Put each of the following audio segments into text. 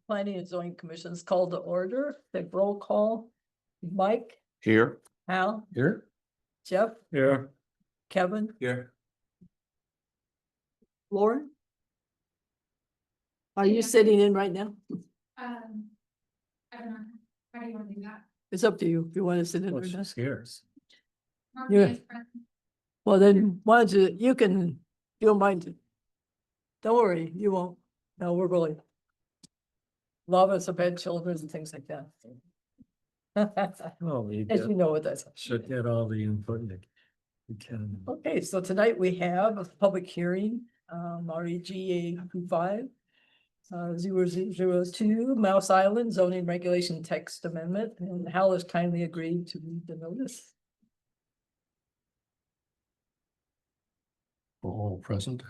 Planning and Zoning Commission's called to order. The roll call. Mike, Here. Hal, Here. Jeff, Here. Kevin, Here. Lauren. Are you sitting in right now? I don't know. How do you want to do that? It's up to you if you want to sit in Well, or not. she's here. Yeah. Well, then why don't you can, you don't mind. Don't worry, you won't. No, we're really. A lot of us have had children and things like that. Oh, you As you know what that's. should get all the input that you can. Okay, so tonight we have a public hearing, REGA 25. 0002 Mouse Island zoning regulation text amendment, and Hal has kindly agreed to read the notice. For all present.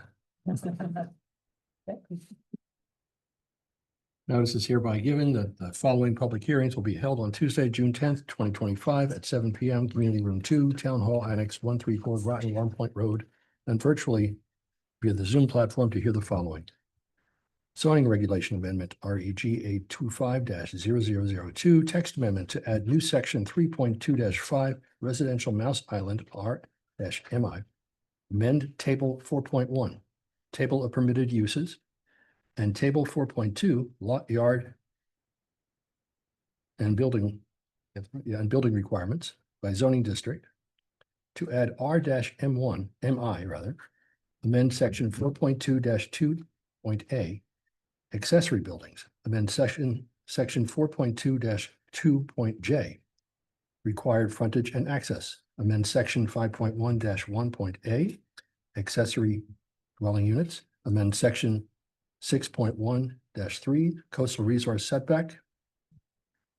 Notice is hereby given that the following public hearings will be held on Tuesday, June 10th, 2025 at 7 p.m. Community Room 2, Town Hall Annex 134, Groton, Long Point Road, and virtually via the Zoom platform to hear the following. Zoning Regulation Amendment, REGA 25-0002, text amendment to add new section 3.2-5, Residential Mouse Island, R-MI. Amend Table 4.1, Table of Permitted Uses, and Table 4.2, Lot Yard and Building, and Building Requirements by Zoning District, to add R-M1, MI rather, amend Section 4.2-2.A, Accessory Buildings, amend Section 4.2-2.J, Required Frontage and Access, amend Section 5.1-1.A, Accessory Dwelling Units, amend Section 6.1-3, Coastal Resource Setback,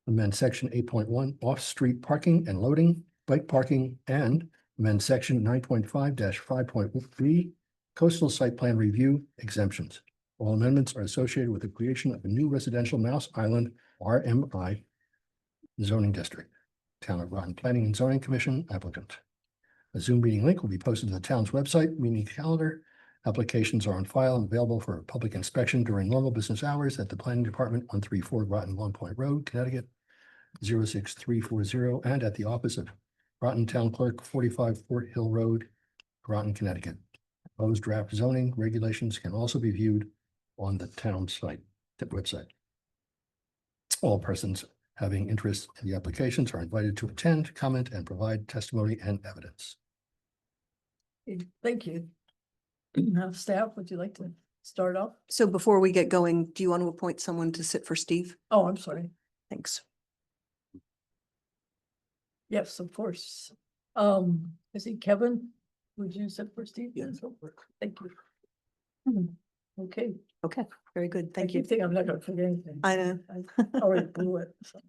amend Section 8.1, Off-Street Parking and Loading, Bike Parking, and amend Section 9.5-5.3, Coastal Site Plan Review Exemptions. All amendments are associated with the creation of a new residential Mouse Island, RMI, zoning district. Town of Groton Planning and Zoning Commission applicant. A Zoom meeting link will be posted to the town's website, meeting calendar. Applications are on file and available for public inspection during normal business hours at the Planning Department, 134 Groton Long Point Road, Connecticut, 06340, and at the office of Groton Town Clerk, 45 Fort Hill Road, Groton, Connecticut. Proposed draft zoning regulations can also be viewed on the town site, the website. All persons having interest in the applications are invited to attend, comment, and provide testimony and evidence. Thank you. Staff, would you like to start off? So before we get going, do you want to appoint someone to sit for Steve? Oh, I'm sorry. Thanks. Yes, of course. Is he Kevin? Would you sit for Steve? Yes. Thank you. Okay. Okay, very good. I Thank you. keep thinking I'm not gonna forget anything. I know. I already blew it. So.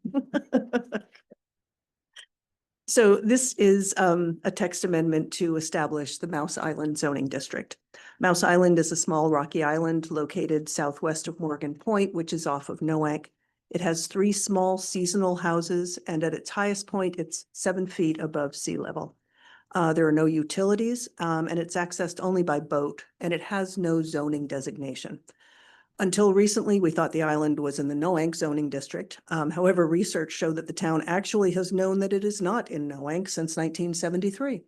So this is a text amendment to establish the Mouse Island zoning district. Mouse Island is a small rocky island located southwest of Morgan Point, which is off of Noank. It has 3 small seasonal houses, and at its highest point, it's 7 feet above sea level. There are no utilities, and it's accessed only by boat, and it has no zoning designation. Until recently, we thought the island was in the Noank zoning district. However, research showed that the town actually has known that it is not in Noank since 1973.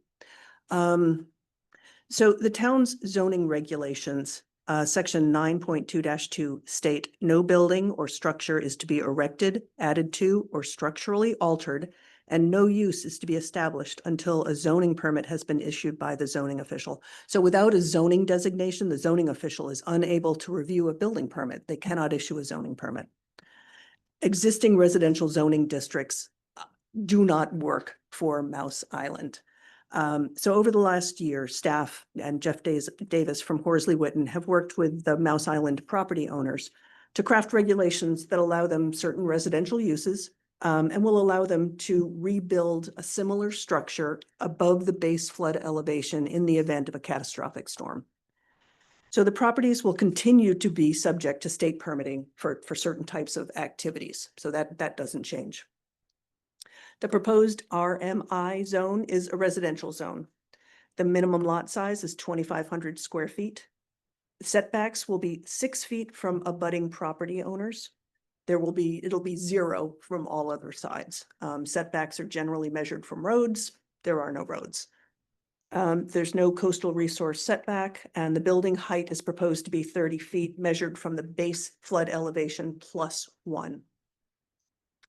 So the town's zoning regulations, section 9.2-2 state no building or structure is to be erected, added to, or structurally altered, and no use is to be established until a zoning permit has been issued by the zoning official. So without a zoning designation, the zoning official is unable to review a building permit. They cannot issue a zoning permit. Existing residential zoning districts do not work for Mouse Island. So over the last year, staff and Jeff Davis from Horsley Witten have worked with the Mouse Island property owners to craft regulations that allow them certain residential uses, and will allow them to rebuild a similar structure above the base flood elevation in the event of a catastrophic storm. So the properties will continue to be subject to state permitting for certain types of activities. So that doesn't change. The proposed RMI zone is a residential zone. The minimum lot size is 2,500 square feet. Setbacks will be 6 feet from abutting property owners. It'll be 0 from all other sides. Setbacks are generally measured from roads. There are no roads. There's no coastal resource setback, and the building height is proposed to be 30 feet measured from the base flood elevation +1.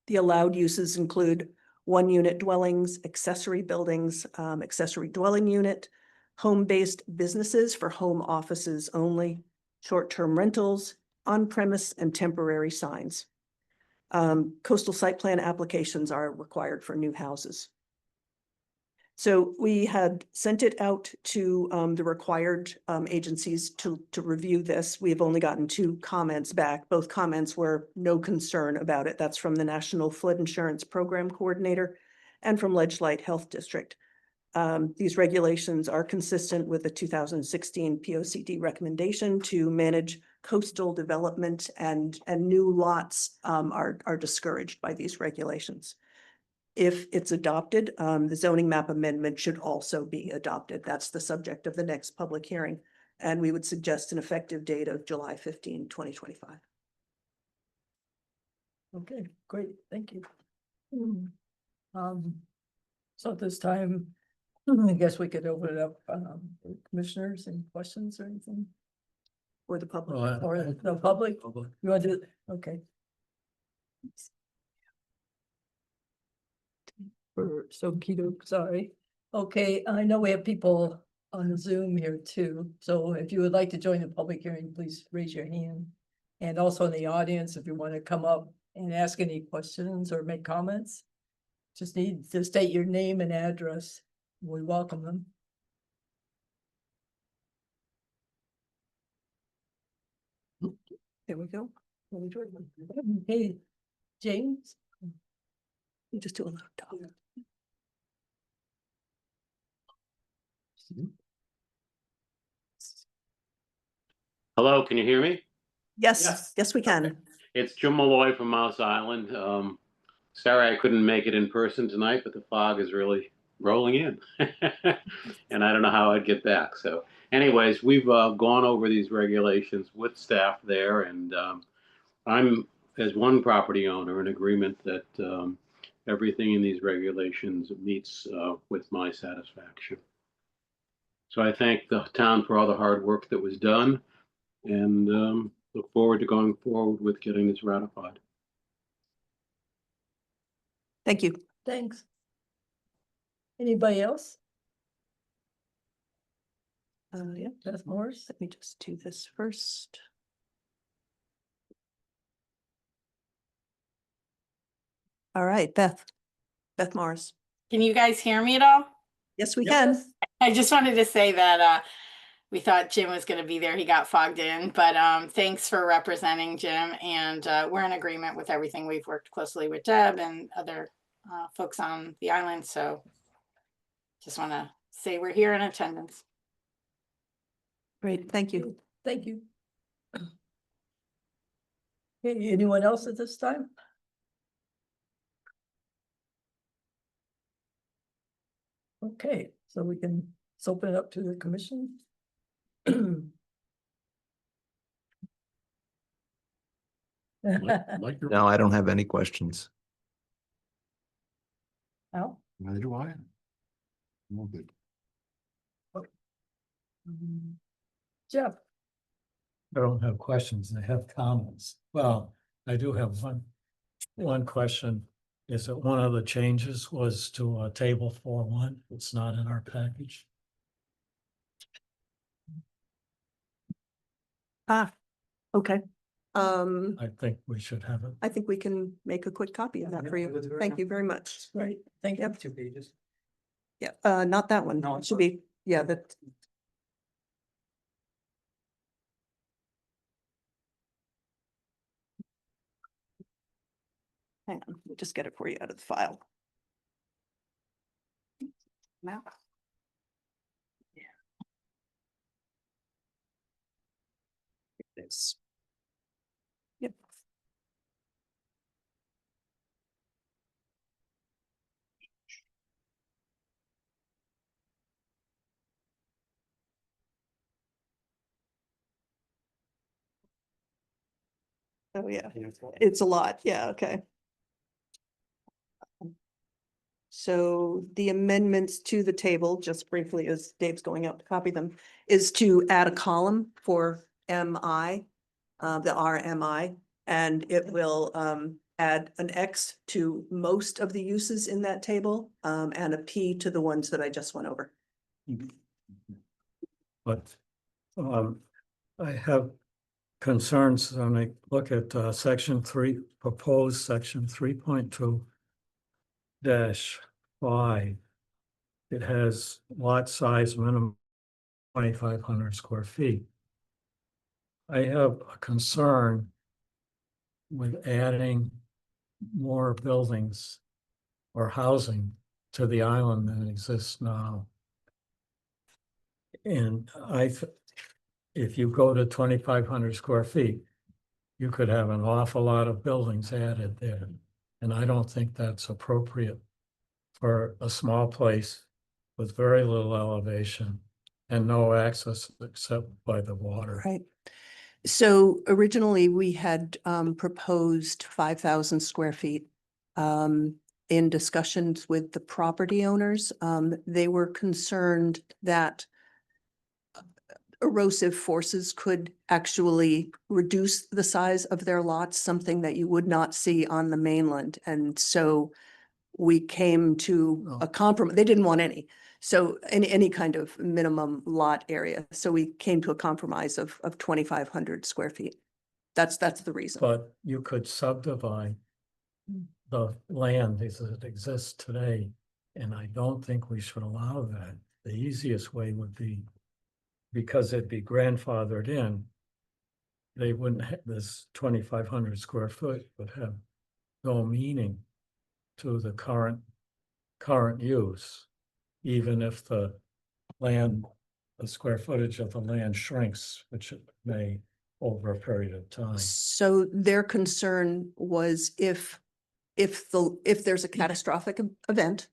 The allowed uses include 1-unit dwellings, accessory buildings, accessory dwelling unit, home-based businesses for home offices only, short-term rentals, on-premise and temporary signs. Coastal site plan applications are required for new houses. So we had sent it out to the required agencies to review this. We have only gotten 2 comments back. Both comments were no concern about it. That's from the National Flood Insurance Program Coordinator and from Ledgelight Health District. These regulations are consistent with the 2016 POCD recommendation to manage coastal development, and new lots are discouraged by these regulations. If it's adopted, the zoning map amendment should also be adopted. That's the subject of the next public hearing. And we would suggest an effective date of July 15, 2025. Okay, great, thank you. So at this time, I guess we could open it up, for commissioners, any questions or anything, For the public. or the public? You want to do, okay. So Keto, sorry. Okay, I know we have people on the Zoom here too, so if you would like to join the public hearing, please raise your hand. And also in the audience, if you want to come up and ask any questions or make comments, just need to state your name and address. We welcome them. There we go. Hey, James? You just do a loud talk. Hello, can you hear me? Yes, yes, we can. It's Jim Malloy from Mouse Island. Sorry I couldn't make it in person tonight, but the fog is really rolling in. And I don't know how I'd get back. So anyways, we've gone over these regulations with staff there, and I'm, as one property owner, in agreement that everything in these regulations meets with my satisfaction. So I thank the town for all the hard work that was done, and look forward to going forward with getting this ratified. Thank you. Thanks. Anybody else? Yeah, Beth Morris? let me just do this first. All right, Beth Morris. Can you guys hear me at all? Yes, we can. I just wanted to say that we thought Jim was going to be there. He got fogged in, but thanks for representing Jim. And we're in agreement with everything. We've worked closely with Deb and other folks on the island. So just want to say we're here in attendance. Great, thank you. Thank you. Okay, anyone else at this time? Okay, so we can let's open it up to the commission. Like your. No, I don't have any questions. Al? Neither do I. I'm all good. Jeff? I don't have questions, I have comments. Well, I do have one question. Is that one of the changes was to table 4.1? It's not in our package. Okay. I think we should have it. I think we can make a quick copy of that for you. Thank you very much. Right, thank you. Yep. 2 pages. Yeah, not that one. No, It should be, yeah, that. Hang on, we'll just get it for you out of the file. Map. Yeah. Here it is. Yep. Oh, yeah, it's a lot. Yeah, okay. So the amendments to the table, just briefly, as Dave's going out to copy them, is to add a column for MI, the RMI, and it will add an X to most of the uses in that table, and a P to the ones that I just went over. But I have concerns when I look at section 3, proposed section 3.2-5. It has lot size minimum 2,500 square feet. I have a concern with adding more buildings or housing to the island than exists now. And if you go to 2,500 square feet, you could have an awful lot of buildings added there. And I don't think that's appropriate for a small place with very little elevation and no access except by the water. Right. So originally we had proposed 5,000 square feet. In discussions with the property owners, they were concerned that erosive forces could actually reduce the size of their lots, something that you would not see on the mainland. And so we came to a compromise. They didn't want any. So any kind of minimum lot area. So we came to a compromise of 2,500 square feet. That's the reason. But you could subdivide the land as it exists today, and I don't think we should allow that. The easiest way would be, because it'd be grandfathered in, they wouldn't have this 2,500 square foot would have no meaning to the current use, even if the square footage of the land shrinks, which it may over a period of time. So their concern was if there's a catastrophic event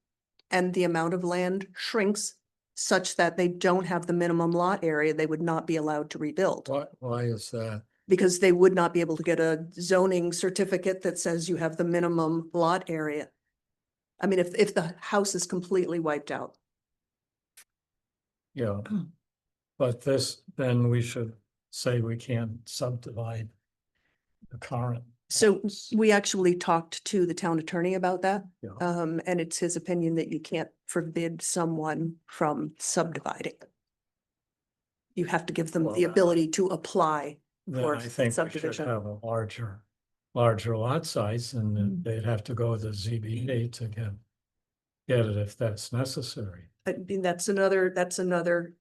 and the amount of land shrinks such that they don't have the minimum lot area, they would not be allowed to rebuild. Why is that? Because they would not be able to get a zoning certificate that says you have the minimum lot area. I mean, if the house is completely wiped out. Yeah, but then we should say we can't subdivide the current. So house. we actually talked to the town attorney about that. Yeah. And it's his opinion that you can't forbid someone from subdividing. You have to give them the Well, ability to apply Then for I think we should subdivision. have a larger lot size, and then they'd have to go to the ZBA to get it if that's necessary. I mean, that's another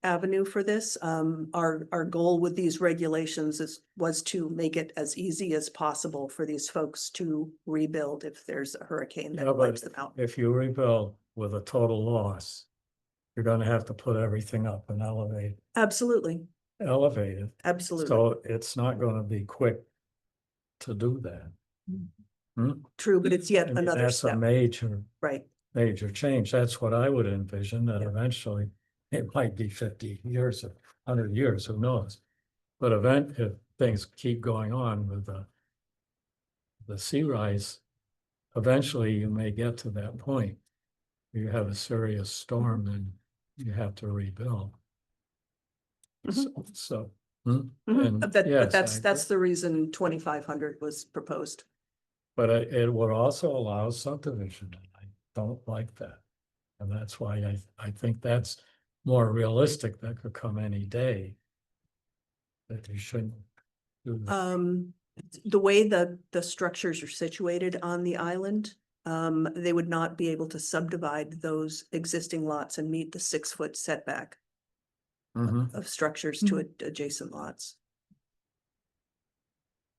avenue for this. Our goal with these regulations was to make it as easy as possible for these folks to rebuild if there's a hurricane Yeah, that but wipes them out. if you rebuild with a total loss, you're gonna have to put everything up and elevate Absolutely, it. absolutely. So it's not gonna be quick to do that. True, but it's yet I mean, another that's a step, major right? change. That's what I would envision, that Yeah. eventually it might be 50 years or 100 years, who knows? But if things keep going on with the sea rise, eventually you may get to that point. You have a serious storm and you have to rebuild. Mhm. So, Mhm. and But yes, that's the reason 2,500 was proposed. but it would also allow subdivision. And I don't like that. And that's why I think that's more realistic. That could come any day. That you shouldn't do that. The way the structures are situated on the island, they would not be able to subdivide those existing lots and meet the 6-foot setback Mhm. of structures to adjacent lots.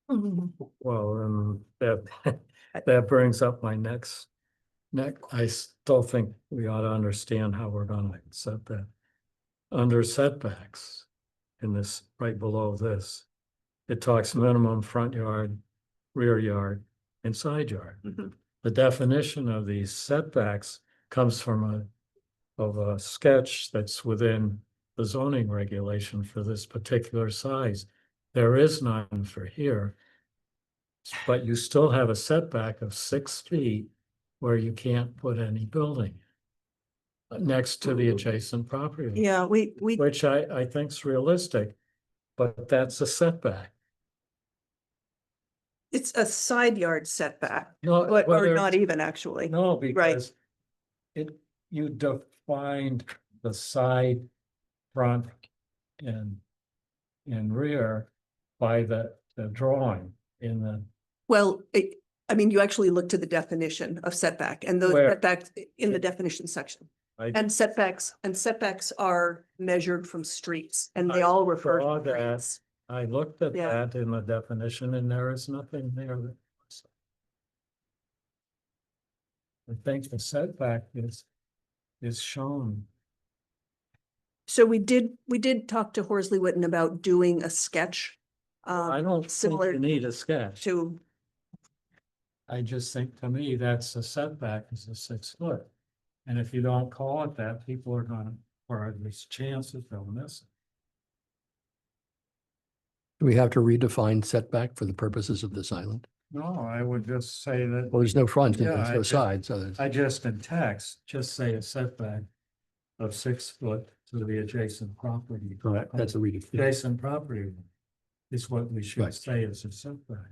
Well, that brings up my next. I still think we ought to understand how we're gonna set that. Under setbacks, in this, right below this, it talks minimum front yard, rear yard, and side yard. Mhm. The definition of these setbacks comes from a sketch that's within the zoning regulation for this particular size. There is none for here. But you still have a setback of 6 feet where you can't put any building next to the adjacent property, line, Yeah, we, which I think is realistic, but that's a setback. it's a side yard setback, No, but, or whether not it's- even actually. No, because you defined the side, front, and rear by the drawing in the, Well, I mean, you actually look to the definition of setback and those Where? setbacks in the definition section. I And setbacks are measured from streets and they I all refer saw to that. streets. I looked at Yeah. that in the definition and there is nothing there that. I think the setback is shown. So we did talk to Horsley Witten about doing a sketch. I don't think similar you need a sketch. to, I just think to me, that's a setback is a 6 foot. And if you don't call it that, people are gonna, or there's chances they'll miss it. Do we have to redefine setback for the purposes of this island? No, I would just say that. Well, there's no front and Yeah, there's I no just- sides, so there's. I just in text, just say a setback of 6 foot to the adjacent property. Correct, that's a redefinition. Adjacent property is what we should Right. say as a setback.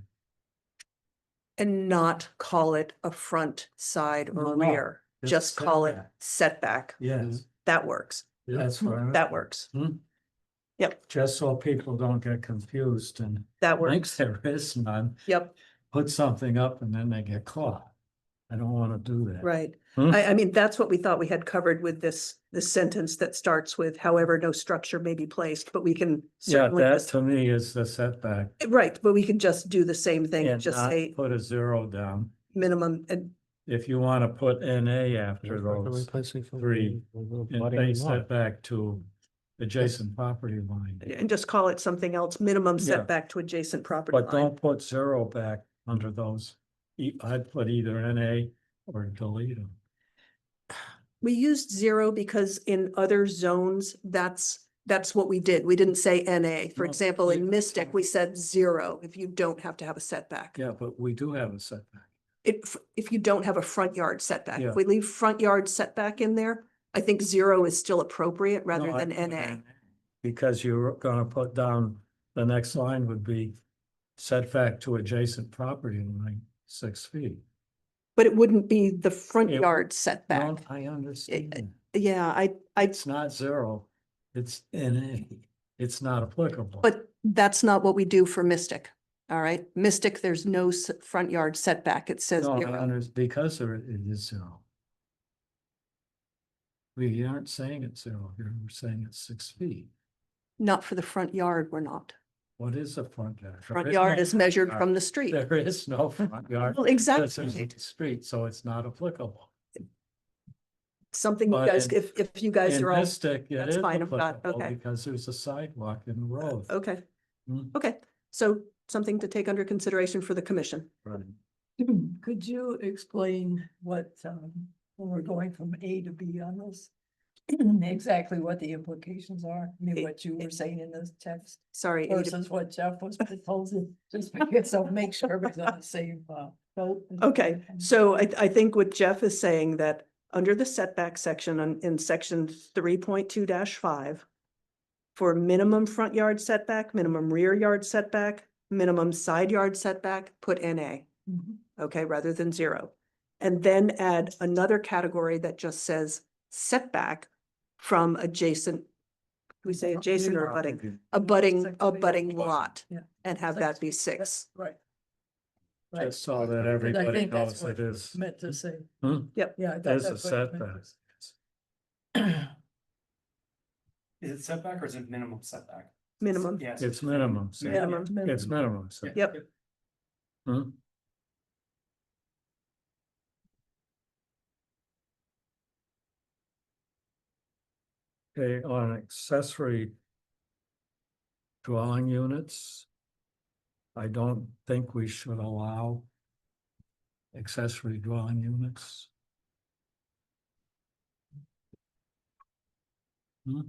and not call it a front, side No, or no, rear. just Just call it setback. setback. Yes, That works. that's right. That works. Hmm. Yep, Just so people don't get confused and that think works. there is none, Yep, put something up and then they get caught. I don't want to do that. right. Hmm. I mean, that's what we thought we had covered with this sentence that starts with however, no structure may be placed, but we can Yeah, certainly that just, to me is the setback right, but we can just do the same thing, and just not say put a 0 down. minimum and If you want to put NA after those three, and they set back to adjacent property line. and just call it something else, minimum Yeah. setback to adjacent property But line. don't put 0 back under those. I'd put either NA or delete them. We used 0 because in other zones, that's what we did. We didn't say NA. For No, example, in we- Mystic, we said 0 if you don't have to have a setback. Yeah, but we do have a setback. If you don't have a front yard setback. Yeah. If we leave front yard setback in there, I think 0 is still appropriate rather No, I than put NA. Because you're gonna put down, the next line would be setback to adjacent property line, 6 feet. But it wouldn't be the front It- yard No, setback. I understand. Yeah, I, It's not 0, it's NA. It's not applicable. but that's not what we do for Mystic. All right, Mystic, there's no front yard setback. It says No, I 0. because there it is 0. We aren't saying it's 0 here, we're saying it's 6 feet. Not for the front yard, we're not. What is a front yard? There Front is yard no is measured front from yard. the street. There is no front yard. Well, This exactly. is the street, so it's not applicable. Something you But guys, in- if you guys In are all, Mystic, it that's is fine, I'm not- applicable okay. because there's a sidewalk in the road. okay. Hmm. Okay, so something to take under consideration for the commission. Right. Could you explain what, when we're going from A to B on this? Exactly what the implications are, I mean, what you were saying in this text Sorry. versus what Jeff was proposing, just because I'll make sure everybody's on the same, boat. Okay, so I think what Jeff is saying that under the setback section in section 3.2-5, for minimum front yard setback, minimum rear yard setback, minimum side yard setback, put NA, Mhm. okay, rather than 0. And then add another category that just says setback from adjacent, we say adjacent or abutting, abutting lot, Yeah. and have that be 6. Right. Right. Just so that And I everybody think that's knows what it is. Meant to say. Hmm? Yep. Yeah. I thought There's a that's what it meant setback. to say. Is it setback or is it minimum setback? Minimum. Yes. It's minimum. Yeah. Minimum. It's minimum. so- Yep. Hmm? Okay, on accessory dwelling units, I don't think we should allow accessory dwelling units. Hmm?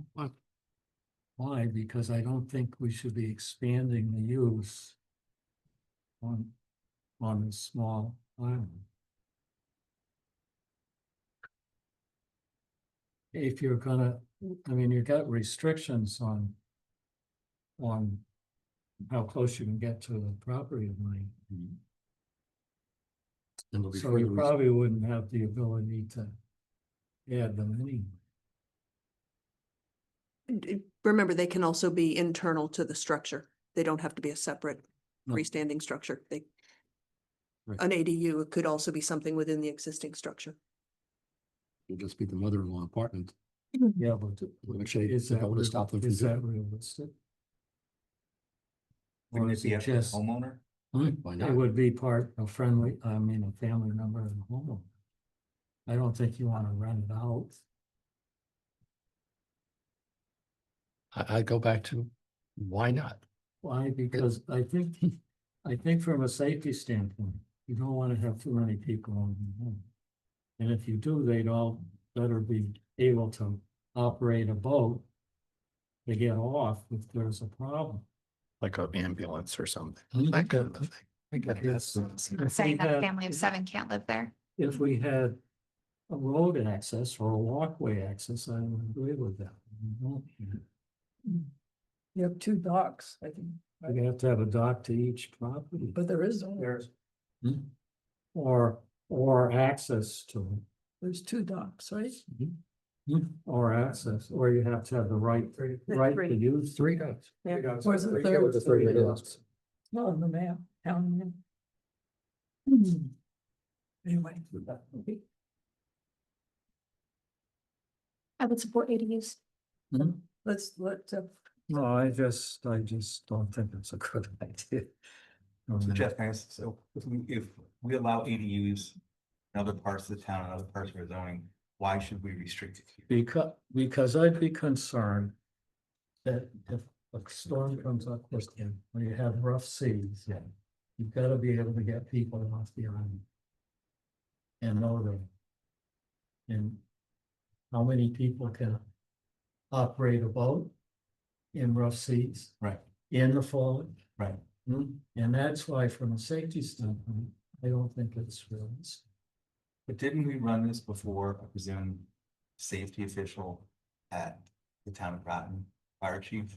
Why? Because I don't think we should be expanding the use on on a small island. If you're gonna, I mean, you've got restrictions on how close you can get to the property line. And there'll be So further you res- probably wouldn't have the ability to add them anyway. Remember, they can also be internal to the structure. They don't have to be a separate No. freestanding structure. They, Right. an ADU could also be something within the existing structure. It'll just be the mother-in-law apartment, Yeah, but which they is they that, don't want to stop them from is that doing. realistic? Wouldn't Or it is be it up to the just, homeowner? Why it not? would be part of friendly, I mean, a family member of the home. I don't think you want to rent it out. I go back to, why not? Why? Because I think from a safety standpoint, you don't want to have too many people on the home. And if you do, they'd all better be able to operate a boat to get off if there's a problem. Like an ambulance or something. Mhm. That kind of thing. I get it. Yes. Saying that a family of 7 can't live there. If we had a road access or a walkway access, I would agree with that. We don't. You have 2 docks, I think, You have to have a dock to each property. but there is, Or access to there's 2 docks, right? it. Or access, or you have to have the right to use. 3 dogs. Yeah. Where's the Three third? dogs. 3 dogs. Not on the map, town map. Anyway. I would support ADUs. Let's let, No, I just don't think it's a good idea. So Jeff, can I ask, so if we allow ADUs in other parts of the town and other parts of our zoning, why should we restrict it here? Because I'd be concerned that if a storm comes up, when you have rough seas, you've got to be able to get people off the island. And know them. And how many people can operate a boat in rough seas? Right. In the fall. Right. And that's why, from a safety standpoint, I don't think it's realistic. But didn't we run this before, I presume, safety official at the town of Groton, fire chief?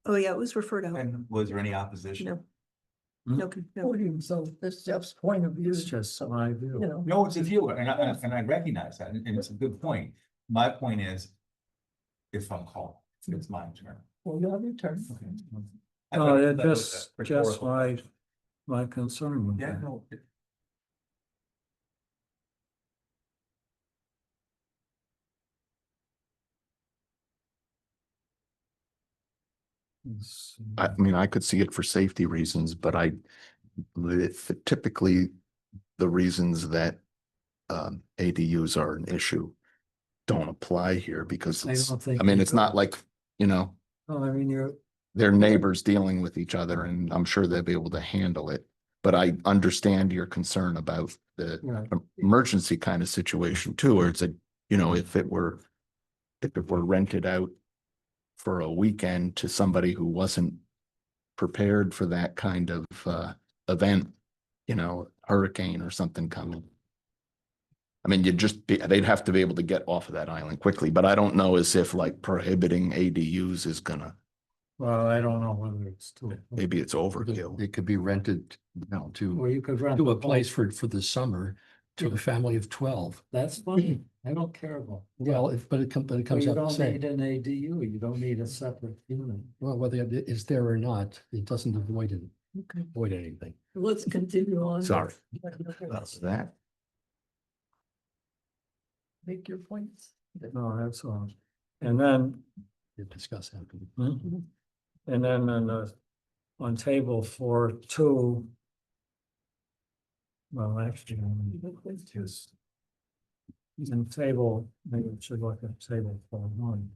Oh, yeah, it was referred out. And was there any opposition? No. Hmm? No. so this is Jeff's point of view, It's just my you view. know. No, it's a view, and I recognize that, and it's a good point. My point is, if I'm called, it's my turn. Well, you have your turn. No, That it was a just rhetorical my concern with Yeah, that. no. I mean, I could see it for safety reasons, but typically the reasons that ADUs are an issue don't apply here because I don't think I mean, you it's do. not like, No, I mean, they're neighbors dealing with each other and I'm sure they'll be able to handle it. But I understand your concern about the right. emergency kind of situation too, where it's if it were rented out for a weekend to somebody who wasn't prepared for that kind of event, hurricane or something coming. I mean, they'd have to be able to get off of that island quickly, but I don't know as if like prohibiting ADUs is gonna, Well, I don't know whether it's too. maybe it's overkill. It could be rented, Or to you could rent. a the place whole- for the summer to a family of 12. That's fine. I don't care about. Well, but it But comes you out the don't same. need an ADU. You don't need a separate unit. Well, whether it is there or not, it doesn't avoid anything. Let's continue on. Sorry. That's that. Make your points. No, that's all. And then, To discuss after. and then on table 4.2. Well, actually, just. In table, maybe we should look at table 4.1.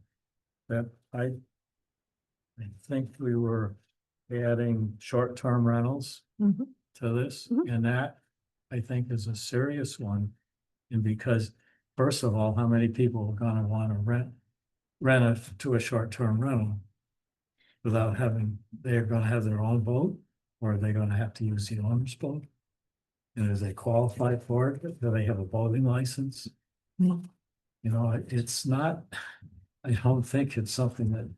That I think we were adding short-term rentals Mhm. to this, Mhm. and that I think is a serious one. And because, first of all, how many people are gonna wanna rent it to a short-term rental? Without they're gonna have their own boat, or are they gonna have to use the owner's boat? And as they qualify for it, do they have a boating license? No. You know, it's not, I don't think it's something that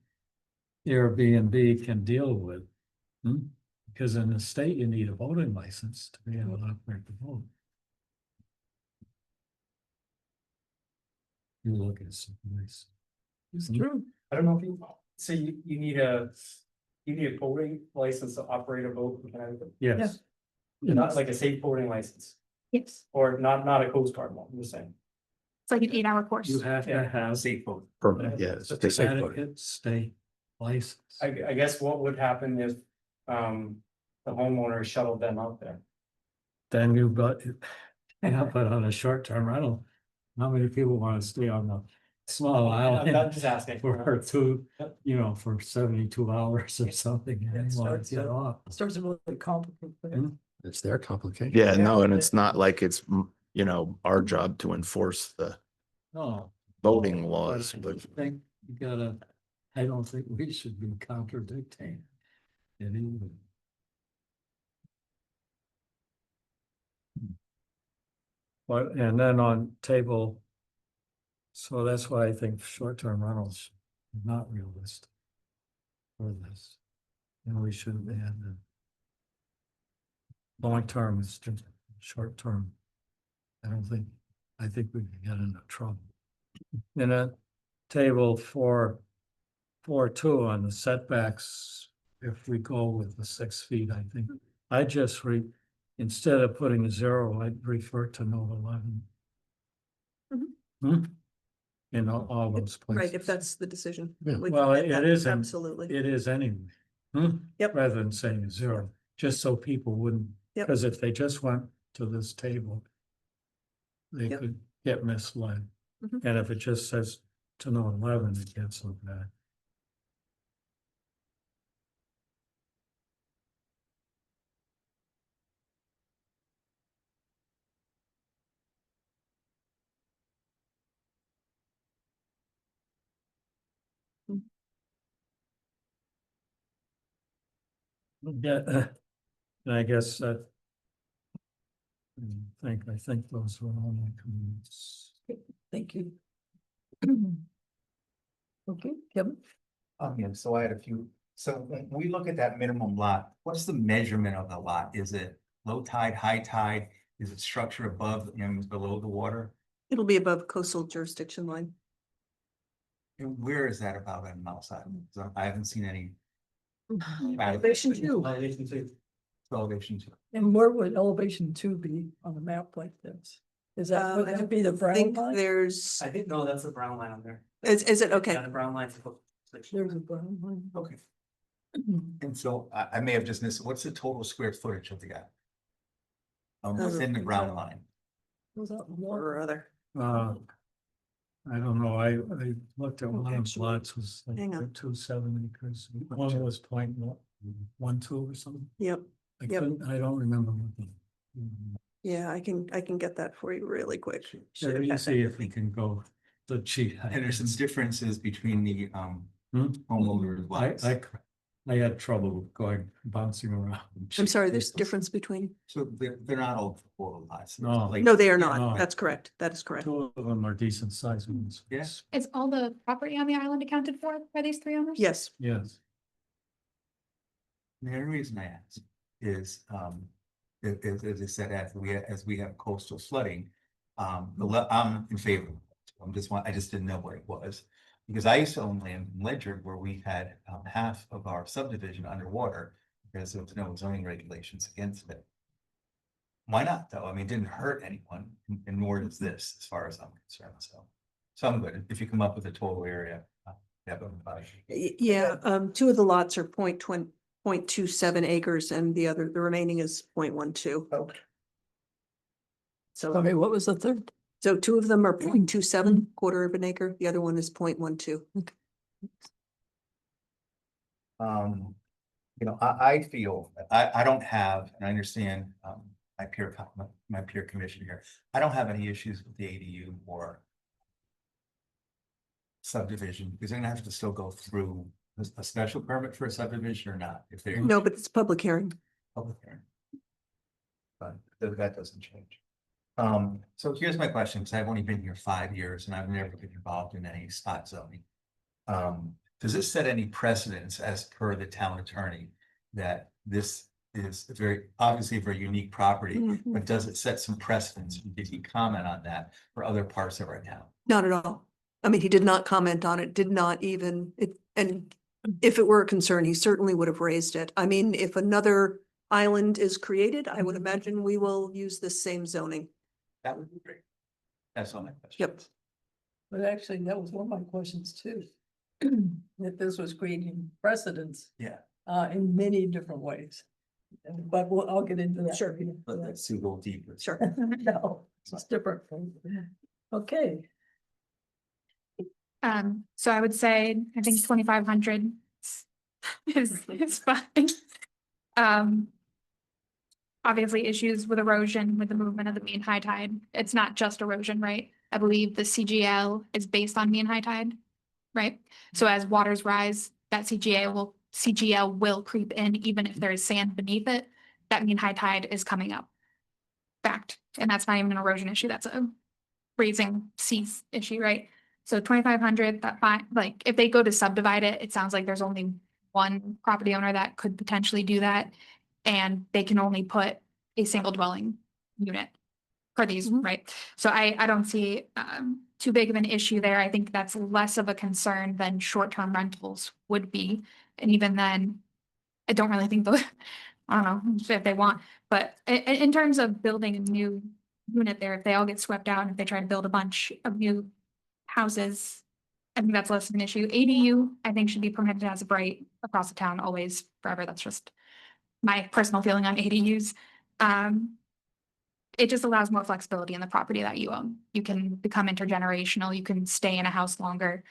Airbnb can deal with. Because in the state, you need a boating license to be able to operate the boat. You look at some place. It's true. I don't know if you, so you need a boating license to operate a boat in Connecticut, Yes, not like a safe boating license, Yes, or not a Coast Guard one, I'm just saying. it's like an 8-hour course. you have to have Safe boat. Permit, yes. a it's a safe boat. Connecticut state license. I guess what would happen if, the homeowner shuttled them out there? Then you got, yeah, but on a short term rental, how many people want to stay on the small I'm island just asking. for two, Yep. you know, for 72 hours or something, and It they want starts to get to- off. Starts to really complicate things. It's their complication. Yeah, no, and Yeah. it's not like it's, you know, our job to enforce the No. voting but laws, I but think you gotta, I don't think we should be contradicting it either. But, and then on table. So that's why I think short-term rentals are not realistic. For this. And we shouldn't add the. Long-term is just short-term. I think we could get into trouble. In a table 4.2 on the setbacks, if we go with the 6 feet, I think, I just instead of putting a 0, I'd refer to note 11. In all those places. Right, if that's the decision. Yeah. We can Well, get it that, is, absolutely. it is anyway. Yep. Rather than saying 0, just so people wouldn't, Yep. because if they just went to this table, they Yep. could get misled. Mhm. And if it just says to note 11, it gets looked at. Yeah, and I guess that. I think those were all my comments. Thank you. Okay, Kevin? Yeah, so I had a few, so when we look at that minimum lot, what's the measurement of the lot? Is it low tide, high tide? Is it structure above and below the water? It'll be above coastal jurisdiction line. And where is that about on Mouse Island? 'Cause I haven't seen any. Elevation 2. Elevation two. And where would elevation 2 be on a map like this? Is that, would I that be the I brown think line? there's, I think, no, that's the brown line on there. is it, okay, Yeah, the brown line's. There's a brown line. Okay, and so I may have just missed, what's the total square footage of the guy? Within the brown line? Was that or water? other. I don't know, I looked at one of the actually, lots was like hang on. 2.7 acres, one was 0.12 or something. Yep, Yep. I don't remember what the. yeah, I can get that for you really quick. Should Let have me had see that. if we can go the cheat. And there's some differences between the homeowners. lots. I had trouble going bouncing around. I'm sorry, there's difference between, So they're not all lots. No. Like- no, they are No. not. That's correct. That is correct. Two of them are decent sized ones. Yes. Is all the property on the island accounted for by these 3 owners? Yes, Yes. The only reason I ask is, as I said, as we have coastal flooding, I'm in favor. I just didn't know what it was. Because I used to own land in Ledger where we had half of our subdivision underwater because there was no zoning regulations against it. Why not, though? I mean, it didn't hurt anyone, and nor does this, as far as I'm concerned, so I'm good. If you come up with a total area, yeah, 2 of the lots are 0.27 acres and the remaining is 0.12. Okay. So, Okay, what was the third? so 2 of them are 0.27, quarter of an acre, the other one is 0.12. You know, I feel, I don't have, and I understand, my peer commission here, I don't have any issues with the ADU or subdivision, because they're gonna have to still go through a special permit for a subdivision or not, if they're. No, but it's public hearing. Public hearing. but that doesn't change. So here's my question, because I've only been here 5 years and I've never been involved in any spot zoning. Does this set any precedents as per the town attorney that this is obviously a very unique property, Mhm. but does it set some precedents? Did he comment on that for other parts of our town? Not at all. I mean, he did not comment on it, did not even, and if it were a concern, he certainly would have raised it. I mean, if another island is created, I would imagine we will use this same zoning. That would be great. That's all my question. Yep. But actually, that was one of my questions too. That this was creating precedents, Yeah, in many different ways. But I'll get into that. Sure. but let's see a little deeper. Sure. No, it's different. Okay, So I would say, I think 2,500 is fine. Obviously issues with erosion with the movement of the mean high tide. It's not just erosion, right? I believe the CGL is based on mean high tide, right? So as waters rise, that CGL will creep in even if there is sand beneath it. That mean high tide is coming up. Fact. And that's not even an erosion issue. That's a raising seas issue, right? So 2,500, that fine, like if they go to subdivide it, it sounds like there's only one property owner that could potentially do that. And they can only put a single dwelling unit for these, right? So I don't see too big of an issue there. I think that's less of a concern than short-term rentals would be. And even then, I don't really think those, I don't know if they want, but in terms of building a new unit there, if they all get swept out and if they try to build a bunch of new houses, I think that's less of an issue. ADU, I think, should be permitted as of right across the town, always, forever. That's just my personal feeling on ADUs. It just allows more flexibility in the property that you own. You can become intergenerational, you can stay in a house longer.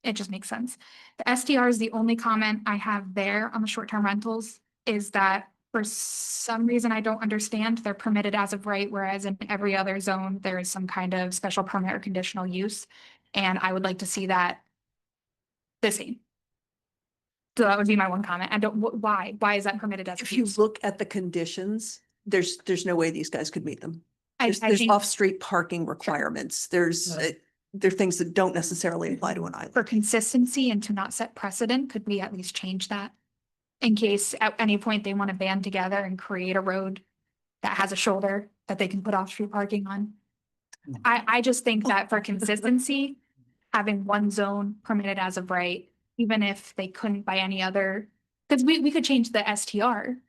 It just makes sense. The STR is the only comment I have there on the short-term rentals, is that for some reason I don't understand, they're permitted as of right, whereas in every other zone, there is some kind of special permit or conditional use. And I would like to see that the same. So that would be my one comment. I don't, why is that permitted as? If you look at the conditions, there's no way these guys could meet them. I There's think off-street parking requirements. There's, there are things that don't necessarily apply to an island. for consistency and to not set precedent, could we at least change that? In case at any point they want to band together and create a road that has a shoulder that they can put off-street parking on. I just think that for consistency, having one zone permitted as of right, even if they couldn't by any other, because we could change the STR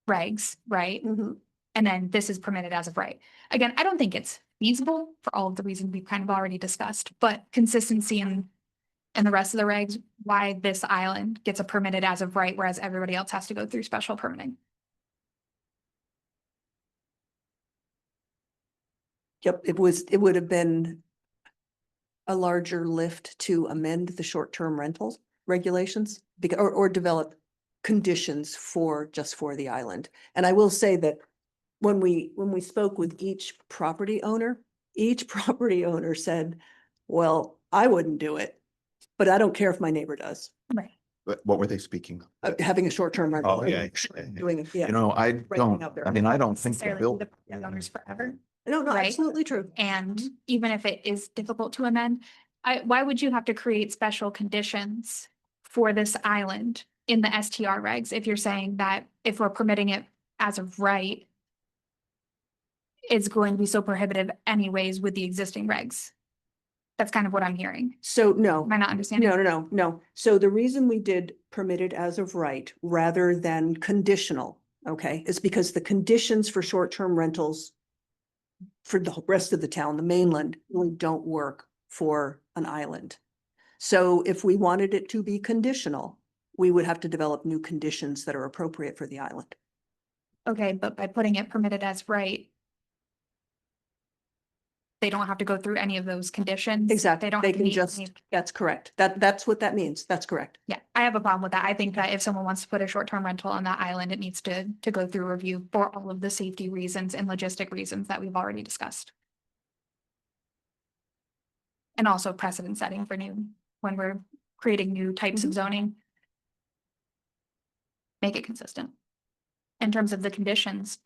regs, right? Mhm. And then this is permitted as of right. Again, I don't think it's feasible for all of the reasons we've kind of already discussed, but consistency and the rest of the regs, why this island gets a permitted as of right, whereas everybody else has to go through special permitting. Yep, it would have been a larger lift to amend the short-term rental regulations because, or develop conditions just for the island. And I will say that when we spoke with each property owner said, well, I wouldn't do it, but I don't care if my neighbor does. Right. But what were they speaking of? Having a short-term rental. Oh, yeah. Doing, yeah. You know, I don't, out there. I mean, I don't think the Necessarily bill. the property owners forever. No, Right. absolutely true. And even if it is difficult to amend, why would you have to create special conditions for this island in the STR regs if you're saying that if we're permitting it as of right, it's going to be so prohibitive anyways with the existing regs? That's kind of what I'm hearing. So no. Am I not understanding? No. So the reason we did permitted as of right rather than conditional, okay, is because the conditions for short-term rentals for the rest of the town, the mainland, really don't work for an island. So if we wanted it to be conditional, we would have to develop new conditions that are appropriate for the island. Okay, but by putting it permitted as right, they don't have to go through any of those conditions. Exactly. They don't They have to can meet just, any- that's correct. That's what that means. That's correct. Yeah, I have a problem with that. I think that if someone wants to put a short-term rental on that island, it needs to go through review for all of the safety reasons and logistic reasons that we've already discussed. And also precedent setting for when we're creating new types of zoning. Make it consistent. In terms of the conditions,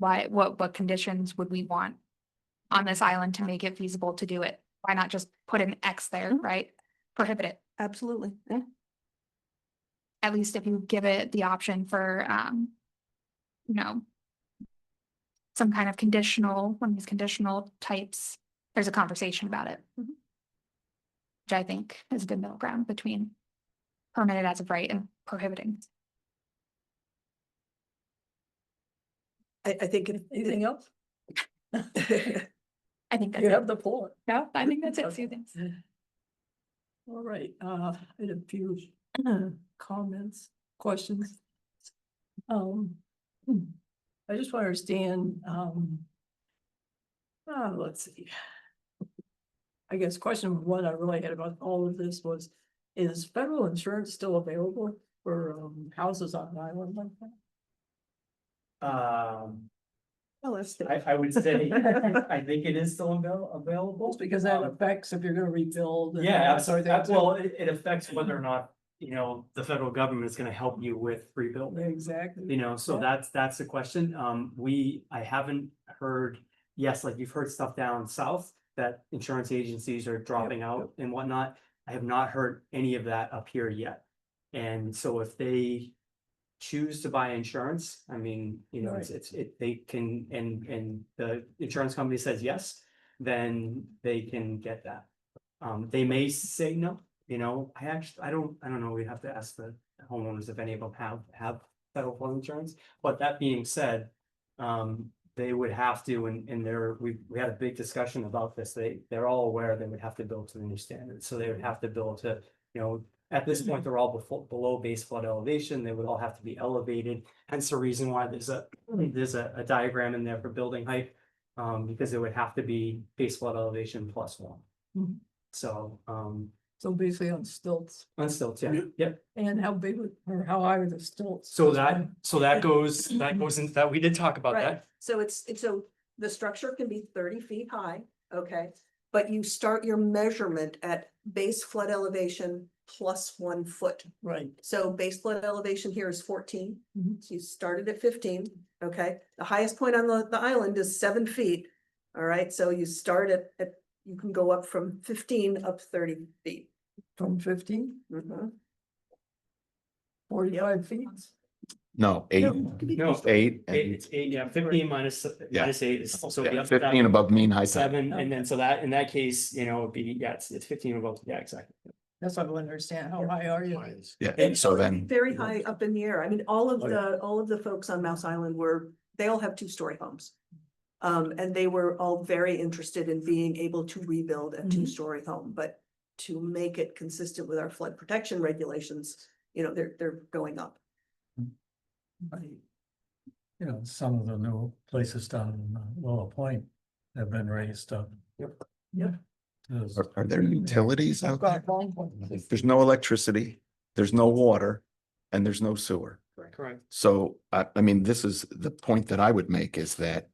what conditions would we want on this island to make it feasible to do it? Why not just put an X there, right? Prohibit it. Absolutely. Yeah. At least if you give it the option for, you know, some kind of conditional, one of these conditional types, there's a conversation about it. Which I think is a good middle ground between permitted as of right and prohibiting. I think Anything else? I think that's You it. have the floor. No, I think that's it. A few things. All right, I had a few comments, questions. I just want to understand, let's see. I guess question one I really had about all of this was, is federal insurance still available for houses on an island like that? Well, that's I would say, I think it is still available. Because that affects if you're gonna rebuild. and Yeah, all that sort of absolutely. thing. Well, it affects whether or not, the federal government is gonna help you with rebuilding. Exactly. So Yeah. that's the question. I haven't heard, yes, like you've heard stuff down south that insurance agencies are dropping out and whatnot. I have not heard any of that up here yet. And so if they choose to buy insurance, I mean, Right. they can, and the insurance company says yes, then they can get that. They may say no, I don't know, we have to ask the homeowners if any of them have federal flood insurance, but that being said, they would have to, and we had a big discussion about this, they're all aware they would have to build to the new standards, so they would have to build to, at this point, they're all below base flood elevation, they would all have to be elevated, hence the reason why there's a diagram in there for building height, because it would have to be base flood elevation +1. Mhm. So, So basically on stilts. on stilts, yeah, yep. And how big or how high are the stilts? So that goes into that, we did talk about Right, that. so so the structure can be 30 feet high, okay? But you start your measurement at base flood elevation +1 foot. Right. So base flood elevation here is 14. Mhm. So you started at 15, okay? The highest point on the island is 7 feet. All right, so you start at you can go up from 15 up 30 feet. From 15, Mhm. 45 feet. No, 8, No, 8. it's 8, yeah, 15 minus 8 is, so Yeah, yeah, 15 above mean height. 7, and then so that, in that case, it'd be, yeah, it's 15 above, yeah, exactly. That's what I want to understand. How high are you? Yeah, and so then, Very high up in the air. I mean, all of the folks on Mouse Island they all have 2-story homes. And they were all very interested in being able to rebuild a Mhm. 2-story home, but to make it consistent with our flood protection regulations, they're going up. Right. Some of the new places down in Willow Point have been raised up. Yep. Yeah. are there utilities I've out got there? long ones. There's no electricity, there's no water, and there's no sewer. Correct. So, I mean, this is the point that I would make is that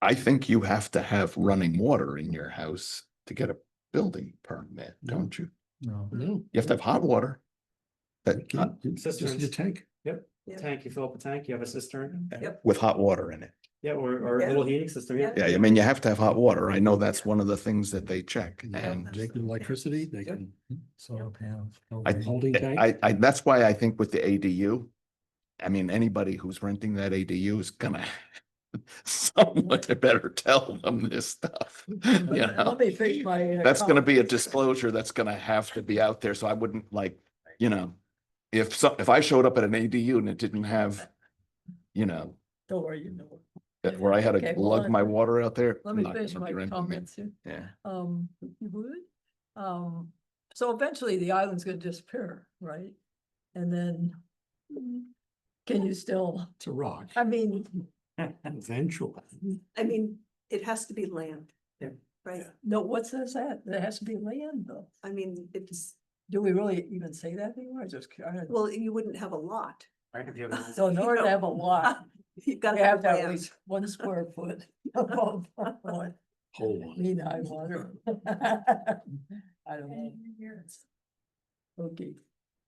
I think you have to have running water in your house to get a building permit, don't you? No. You have to have hot water. That, Just your tank. Yep, Yeah. tank, you fill up a tank, you have a cistern, Yep. with hot water in it. yeah, or a Yeah. little heating system, yeah. Yeah, I mean, you have to have hot water. I know that's one of the things that they check and They can electricity, they can. Solar panels. Holding tank. that's why I think with the ADU, I mean, anybody who's renting that ADU is gonna someone better tell them this stuff, you know? Let me fix my. That's gonna be a comments. disclosure that's gonna have to be out there, so I wouldn't if I showed up at an ADU and it didn't have, Don't worry, you know. where I had Okay, to hold lug on. my water out there. Let me not finish gonna my be renting it. comments here. Yeah, You would? So eventually the island's gonna disappear, right? And then. Can you still, It's a rock. I mean, Eventually. I mean, it has to be land. Yeah. Right, no, what's this at? There has to be land though. I mean, Do we really even say that anymore? I just kind of. well, you wouldn't have a lot. Right, if you have a- So in order to have a lot, You've you got have to have at land. least 1 square foot. Above what Whole one. mean high water. I don't know. Okay,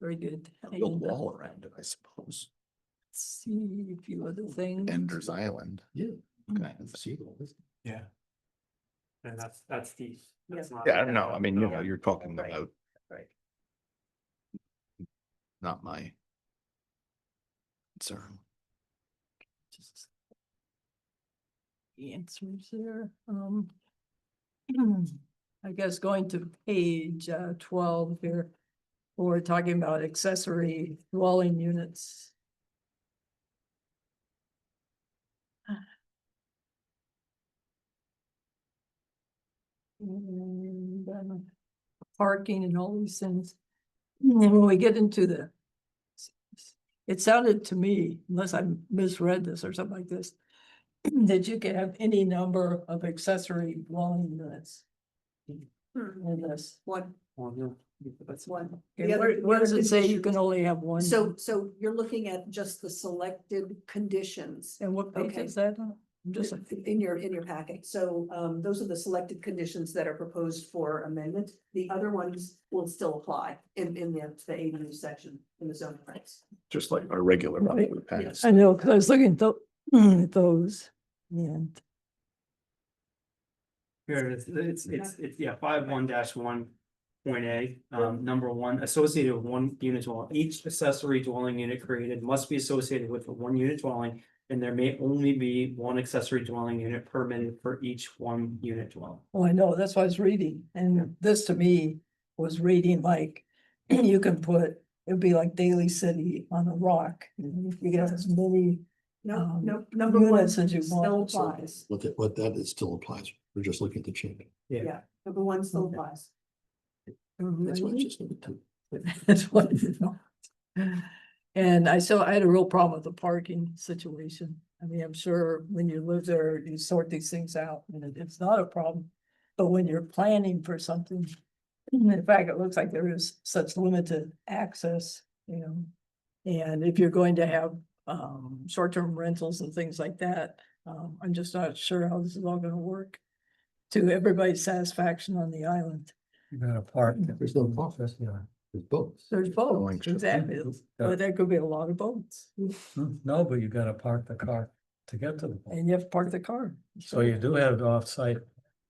very good. build a wall around it, I suppose. see a few other things. Ender's Island. Yeah. Okay. Yeah. And that's the. that's not- Yeah, I don't know. I mean, you know, you're talking Right. about Right. not my concern. Just the answers there. I guess going to page 12 here, we're talking about accessory dwelling units. And parking and all these things. And when we get into the, it sounded to me, unless I misread this or something like this, that you can have any number of accessory dwelling units. In this. One, That's one. Okay, The other- where the does other it say you can conditions- only have one? So you're looking at just the selected conditions. And what page Okay. is that on? I'm just, In your packet. So those are the selected conditions that are proposed for amendment. The other ones will still apply in the ADU section in the zoning regs. Just like our regular. Right. we pass. I know, because I was looking at those, and Here, it's, yeah, 51-1.A, number one, associated with one unit dwelling. Each accessory dwelling unit created must be associated with a one unit dwelling. And there may only be one accessory dwelling unit permitted for each one unit dwelling. oh, I know, that's what I was reading, and this to me was reading like, you can put, it'd be like Daly City on a rock, you can have as many. No, number one units as you still want. applies. What that is still applies. We're just looking at the change. Yeah, number one still Okay. applies. That's why it's just number two. That's what it is. And I had a real problem with the parking situation. I mean, I'm sure when you live there, you sort these things out and it's not a problem. But when you're planning for something, in fact, it looks like there is such limited access, you know. And if you're going to have short-term rentals and things like that, I'm just not sure how this is all gonna work to everybody's satisfaction on the island. You gotta park. There's no office. Yeah. There's both. There's Going boats, to- exactly, but there could be a lot of boats, No, but you gotta park the car to get to the. boat. and you have to park the car. So you do have off-site.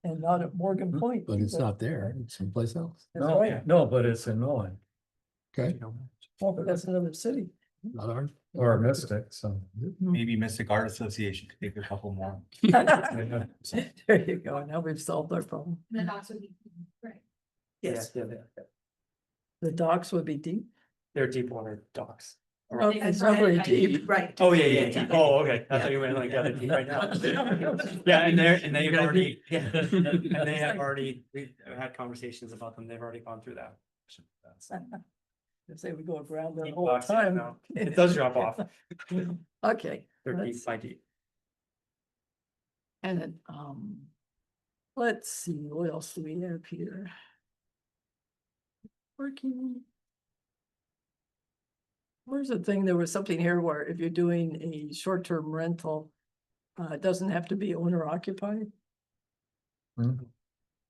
And not at Morgan Point. But it's not there. It's someplace else. That's No, right. no, but it's annoying. Okay. Oh, but that's another city. Not ours. Or a Mystic, so. Maybe Mystic Art Association could take a couple more. There you go, now we've solved our problem. Yes. Yeah, The docks would be deep. they're deep water docks. Oh, it's not very deep. Right. Oh, yeah. Oh, okay. I thought you meant like the other deep right now. Yeah, and they've already, yeah, and they have already, we've had conversations about them. They've already gone through that. If they would go around the Deep whole docks, yeah, time. no, it does drop off. Okay. They're let's- deep by deep. And then, let's see, what else do we have here? Working. Where's the thing? There was something here where if you're doing a short-term rental, it doesn't have to be owner occupied. No,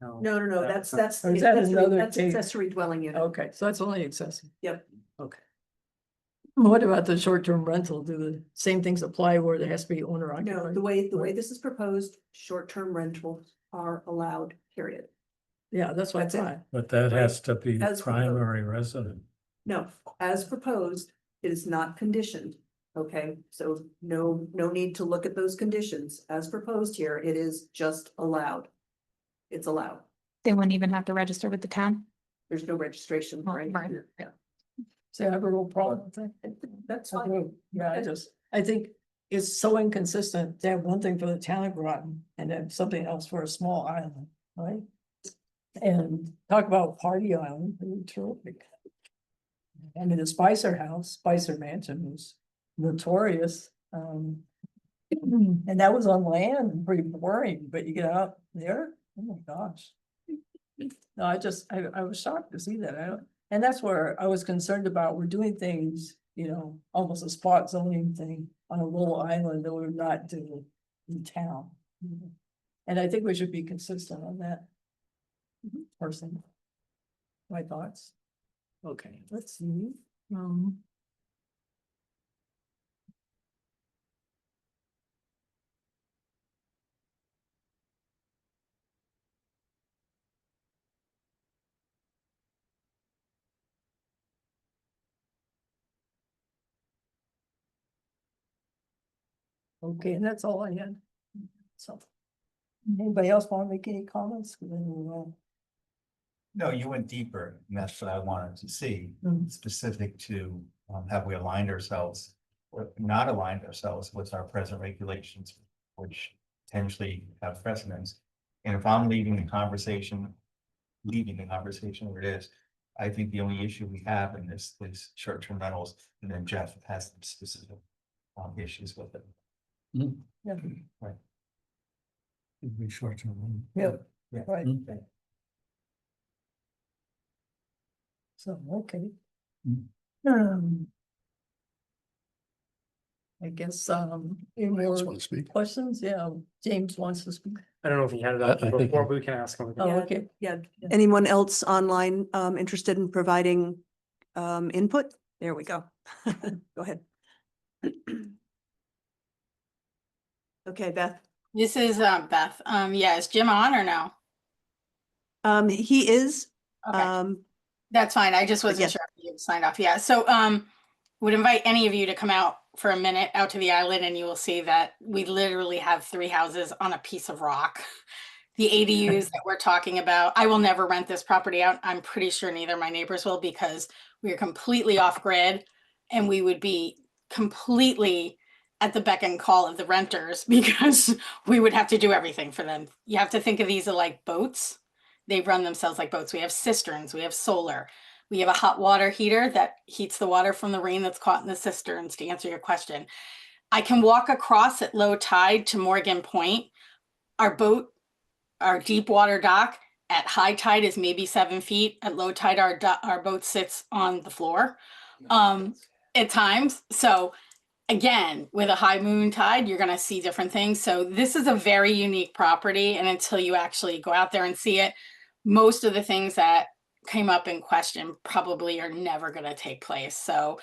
that's, Or is that another that's case? accessory dwelling unit. Okay, so that's only accessory. Yep. Okay. What about the short-term rental? Do the same things apply where there has to be owner No, occupied? the way this is proposed, short-term rentals are allowed, period. Yeah, that's what I That's it. thought. But that has to be As proposed. primary resident. No, as proposed, it is not conditioned. Okay, so no need to look at those conditions. As proposed here, it is just allowed. It's allowed. They wouldn't even have to register with the town. There's no registration or Right. anything. Yeah. So I have a real problem with that. That's I fine. do. Yeah, I think it's so inconsistent to have one thing for the town of Groton and then something else for a small island, right? And talk about party island, really terrific. I mean, the Spicer Mansion was notorious. And that was on land, pretty boring, but you get out there, oh my gosh. No, I was shocked to see that. And that's where I was concerned about. We're doing things, you know, almost a spot zoning thing on a little island that we're not doing in town. And I think we should be consistent on that. Person. My thoughts. Okay, let's see. Okay, and that's all I had. So. Anybody else want to make any comments? No, you went deeper, and that's what I wanted to see, Mm. specific to, have we aligned ourselves or not aligned ourselves with our present regulations, which potentially have precedence. And if I'm leaving the conversation where it is, I think the only issue we have in this is short-term rentals, and then Jeff has some specific issues with it. Yeah, It'd be short term. yeah, Yeah. right. Mm. So, okay. Mm. I guess, any Anyone else more want to speak? questions? Yeah, James wants to speak. I don't know if he had I that think before, he- but we can ask him. Oh, Yeah. okay. Yeah. Yeah. Anyone else online interested in providing input? There we go. Go ahead. Okay, Beth. This is Beth. Yeah, is Jim on or no? He is. Okay. That's fine. I just wasn't yes. sure if you signed off. Yeah. So would invite any of you to come out for a minute out to the island, and you will see that we literally have 3 houses on a piece of rock. The ADUs that we're talking about, I will never rent this property out. I'm pretty sure neither my neighbors will, because we are completely off grid and we would be completely at the beck and call of the renters because we would have to do everything for them. You have to think of these as like boats. They run themselves like boats. We have cisterns, we have solar, we have a hot water heater that heats the water from the rain that's caught in the cisterns, to answer your question. I can walk across at low tide to Morgan Point. Our deep water dock at high tide is maybe 7 feet. At low tide, our boat sits on the floor at times. So again, with a high moon tide, you're going to see different things. So this is a very unique property. And until you actually go out there and see it, most of the things that came up in question probably are never going to take place. So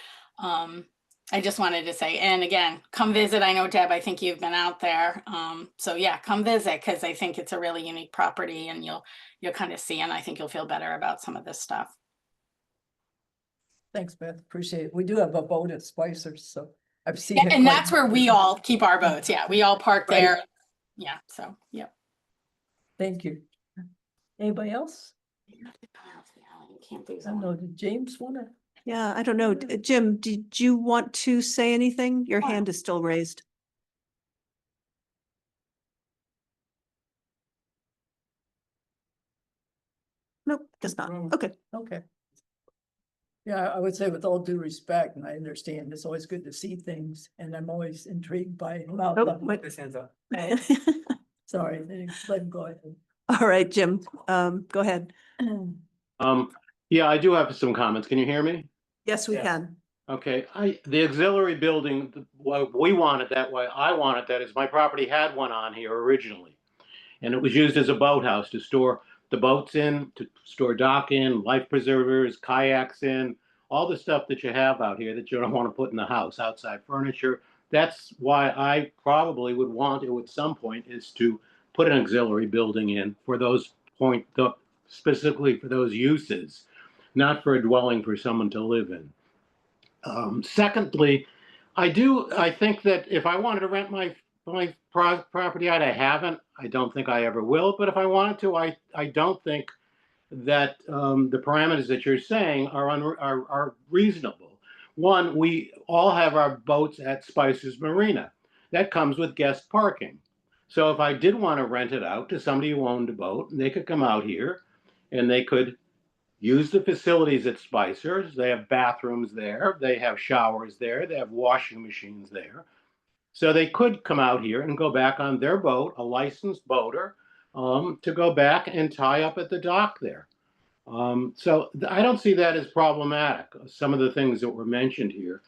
I just wanted to say, and again, come visit. I know, Deb, I think you've been out there. So yeah, come visit, because I think it's a really unique property, and you'll kind of see, and I think you'll feel better about some of this stuff. Thanks, Beth. Appreciate it. We do have a boat at Spicer's, so I've seen Yeah, it. and quite- that's where we all keep our boats. Yeah, we all park Right. there. Yeah, so, yep. Thank you. Anybody else? You can't do I don't know, did James want to? Yeah, I don't know. Jim, did you want to say anything? Your Yeah. hand is still raised. Nope, guess not. Okay. Okay. Yeah, I would say with all due respect, and I understand, it's always good to see things, and I'm always intrigued by. Nope, wait. His hands up. Sorry, let him go ahead. All right, Jim, go ahead. Yeah, I do have some comments. Can you hear me? Yes, we Yes. can. Okay, the auxiliary building, why we want it that way, I want it that is, my property had one on here originally. And it was used as a boathouse to store the boats in, to store dock in, life preservers, kayaks in, all the stuff that you have out here that you don't want to put in the house, outside furniture. That's why I probably would want to at some point, is to put an auxiliary building in for those specifically for those uses, not for a dwelling for someone to live in. Secondly, I think that if I wanted to rent my property out, I haven't. I don't think I ever will. But if I wanted to, I don't think that the parameters that you're saying are reasonable. One, we all have our boats at Spicer's Marina. That comes with guest parking. So if I did want to rent it out to somebody who owned a boat, they could come out here and they could use the facilities at Spicer's. They have bathrooms there. They have showers there. They have washing machines there. So they could come out here and go back on their boat, a licensed boater, to go back and tie up at the dock there. So I don't see that as problematic. Some of the things that were mentioned here.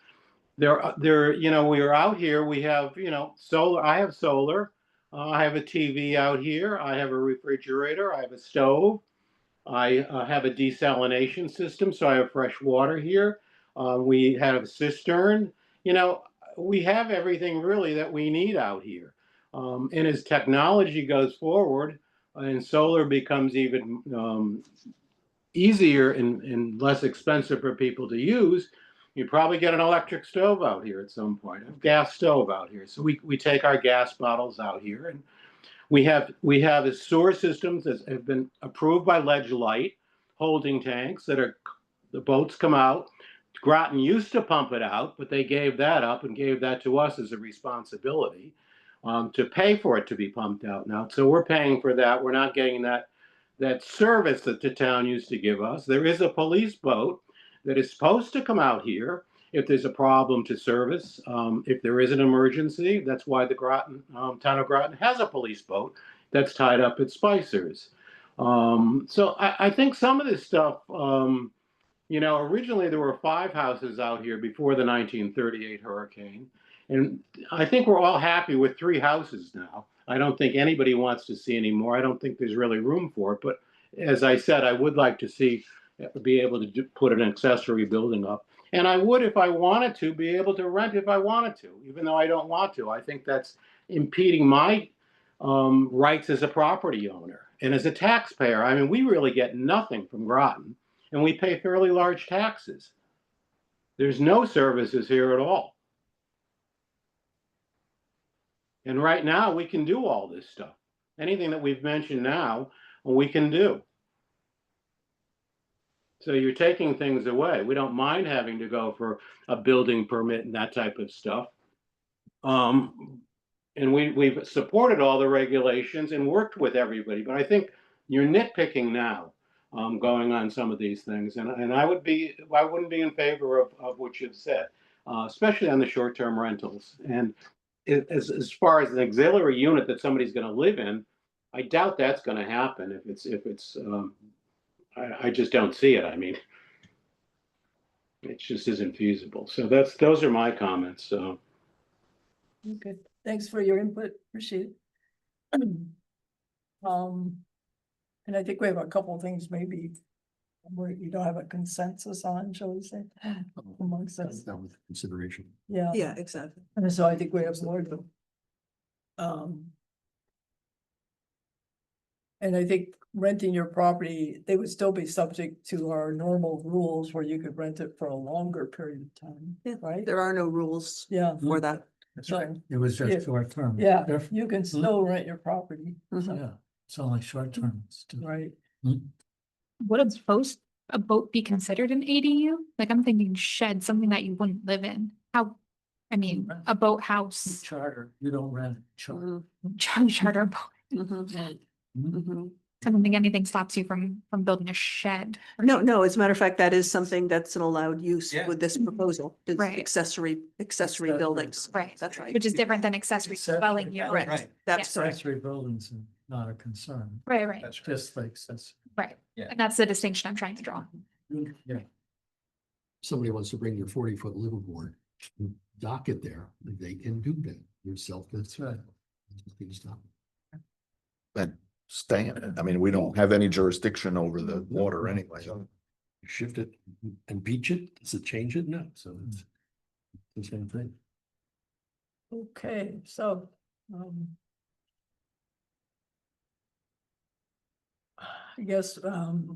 We are out here. We have, solar. I have solar. I have a TV out here. I have a refrigerator. I have a stove. I have a desalination system, so I have fresh water here. We have a cistern. We have everything really that we need out here. And as technology goes forward and solar becomes even easier and less expensive for people to use, You probably get an electric stove out here at some point, a gas stove out here. So we take our gas bottles out here, and we have sewer systems that have been approved by Ledge Light, holding tanks that are, the boats come out. Groton used to pump it out, but they gave that up and gave that to us as a responsibility to pay for it to be pumped out now. So we're paying for that. We're not getting that service that the town used to give us. There is a police boat that is supposed to come out here if there's a problem to service, if there is an emergency. That's why the Groton, town of Groton has a police boat that's tied up at Spicer's. So I think some of this stuff, you know, originally there were 5 houses out here before the 1938 hurricane. And I think we're all happy with 3 houses now. I don't think anybody wants to see any more. I don't think there's really room for it. But as I said, I would like to see, be able to put an accessory building up. And I would, if I wanted to, be able to rent if I wanted to, even though I don't want to. I think that's impeding my rights as a property owner and as a taxpayer. I mean, we really get nothing from Groton, and we pay fairly large taxes. There's no services here at all. And right now, we can do all this stuff. Anything that we've mentioned now, we can do. So you're taking things away. We don't mind having to go for a building permit and that type of stuff. And we've supported all the regulations and worked with everybody. But I think you're nitpicking now, going on some of these things. And I wouldn't be in favor of what you've said, especially on the short-term rentals. And as far as an auxiliary unit that somebody's going to live in, I doubt that's going to happen. If it's I just don't see it. I mean, it just isn't feasible. So those are my comments. So. Okay, thanks for your input. Appreciate it. And I think we have a couple of things maybe where you don't have a consensus on, shall we say, amongst us. That was consideration. Yeah. Yeah, exactly. And so I think we have more of them. And I think renting your property, they would still be subject to our normal rules where you could rent it for a longer period of time, Yeah, right? There are no rules Yeah, for that. That's So- right. It was Yeah. just short term. yeah, Different. you can still rent your property, Mhm. Yeah, it's only short term. right? Would a boat be considered an ADU? Like I'm thinking shed, something that you wouldn't live in. How, I mean, a boathouse, Charter, you don't rent charter. Mhm, charter boat. mhm, mhm. I don't think anything stops you from building a shed. No, as a matter of fact, that is something that's an allowed use Yeah. with this proposal. It's Right. accessory Accessory. buildings. Right. That's right. Which is different than accessory Accessory. dwelling unit. Correct. Right. That's correct. Accessory buildings are not a concern, Right, right, That's right. just like accessory. right. Yeah. And that's the distinction I'm trying to draw. Yeah. Somebody wants to bring your 40-foot liverboard, dock it there, they can do that yourself. That's right. But stay in it. I mean, we don't have any jurisdiction over the water anyway. Shift it and beach it, does it change it? No, so it's the same thing. Okay, so, I guess,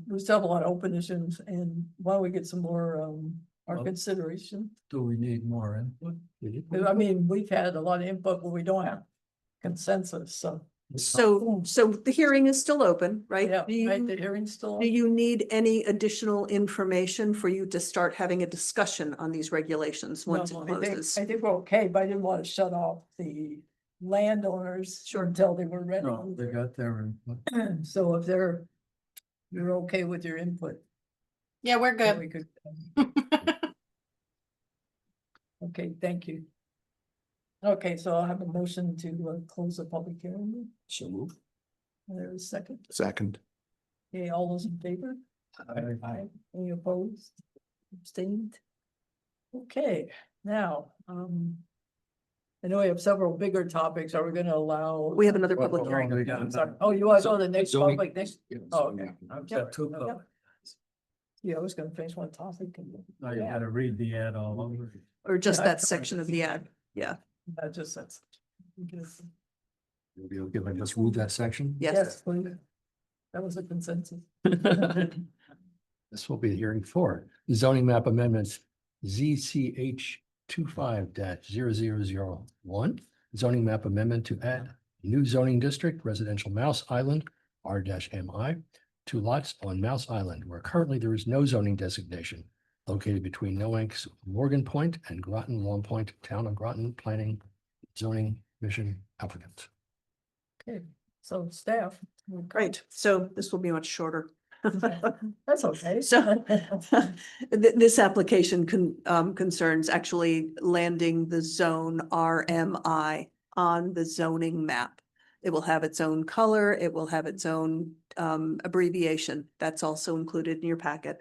we still have a lot of open issues, and why don't we get some more, our Well- consideration? Do we need more input? I mean, we've had a lot of input, but we don't have consensus, so, So the hearing is still open, right? yeah, Do right, you, the hearing's still. do you need any additional information for you to start having a discussion on these regulations once it No, closes? I think we're okay, but I didn't want to shut off the landowners until they were ready. No, they got their input. So if you're okay with your input. Yeah, we're then good. we could. Okay, thank you. Okay, so I'll have a motion to close the public hearing. So move. There's a second. Second, Okay, all those in favor? Aye. Any opposed? Abstained? Okay, now, I know we have several bigger topics. Are we gonna allow? We have another public Well, hearing. we got I'm sorry. Oh, you want to go to the next Zoning. public next? Oh, okay. I've got two. Yep. Yeah, I was gonna finish one topic and. Now you gotta read the ad all over. Or just Yeah, I- that section of the ad. Yeah, That just, that's. You'll be okay if I just read that section? yes. Please. That was a consensus. This will be the hearing for zoning map amendments ZCH 25-0001 zoning map amendment to add new zoning district residential Mouse Island R-MI to lots on Mouse Island where currently there is no zoning designation located between Noank's Morgan Point and Groton Long Point, Town of Groton Planning Zoning Mission applicant. Okay, so staff. Great. So this will be much shorter. That's okay. So this application concerns actually landing the zone RMI on the zoning map. It will have its own color. It will have its own abbreviation. That's also included in your packet.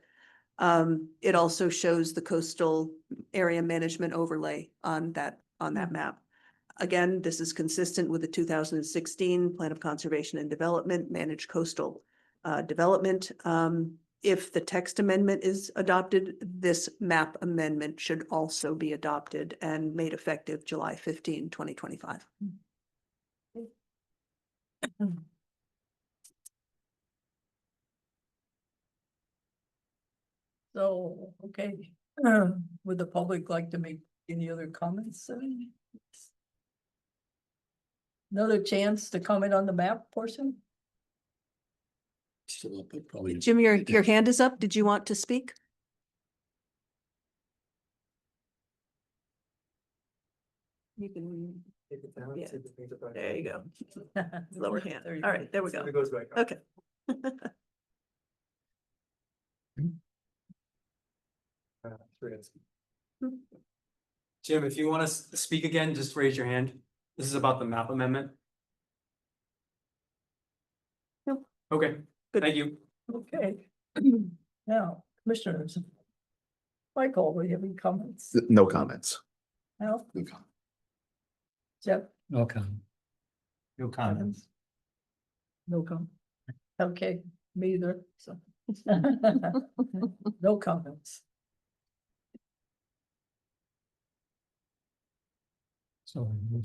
It also shows the coastal area management overlay on that map. Again, this is consistent with the 2016 Plan of Conservation and Development, Managed Coastal Development. If the text amendment is adopted, this map amendment should also be adopted and made effective July 15, 2025. So, okay, would the public like to make any other comments? Another chance to comment on the map portion? Still up, but probably. Jim, your hand is up. Did you want to speak? You can, yeah. There you go. Lower hand. There you All go. right, there we go. It goes back up. Okay. Jim, if you want to speak again, just raise your hand. This is about the map amendment. Nope. Okay, Good. thank you. Okay, now, commissioners. Michael, do you have any comments? No comments. Al, No comment. Jeff, Okay. No comments. no comment. Okay, me either, so. No comments. So move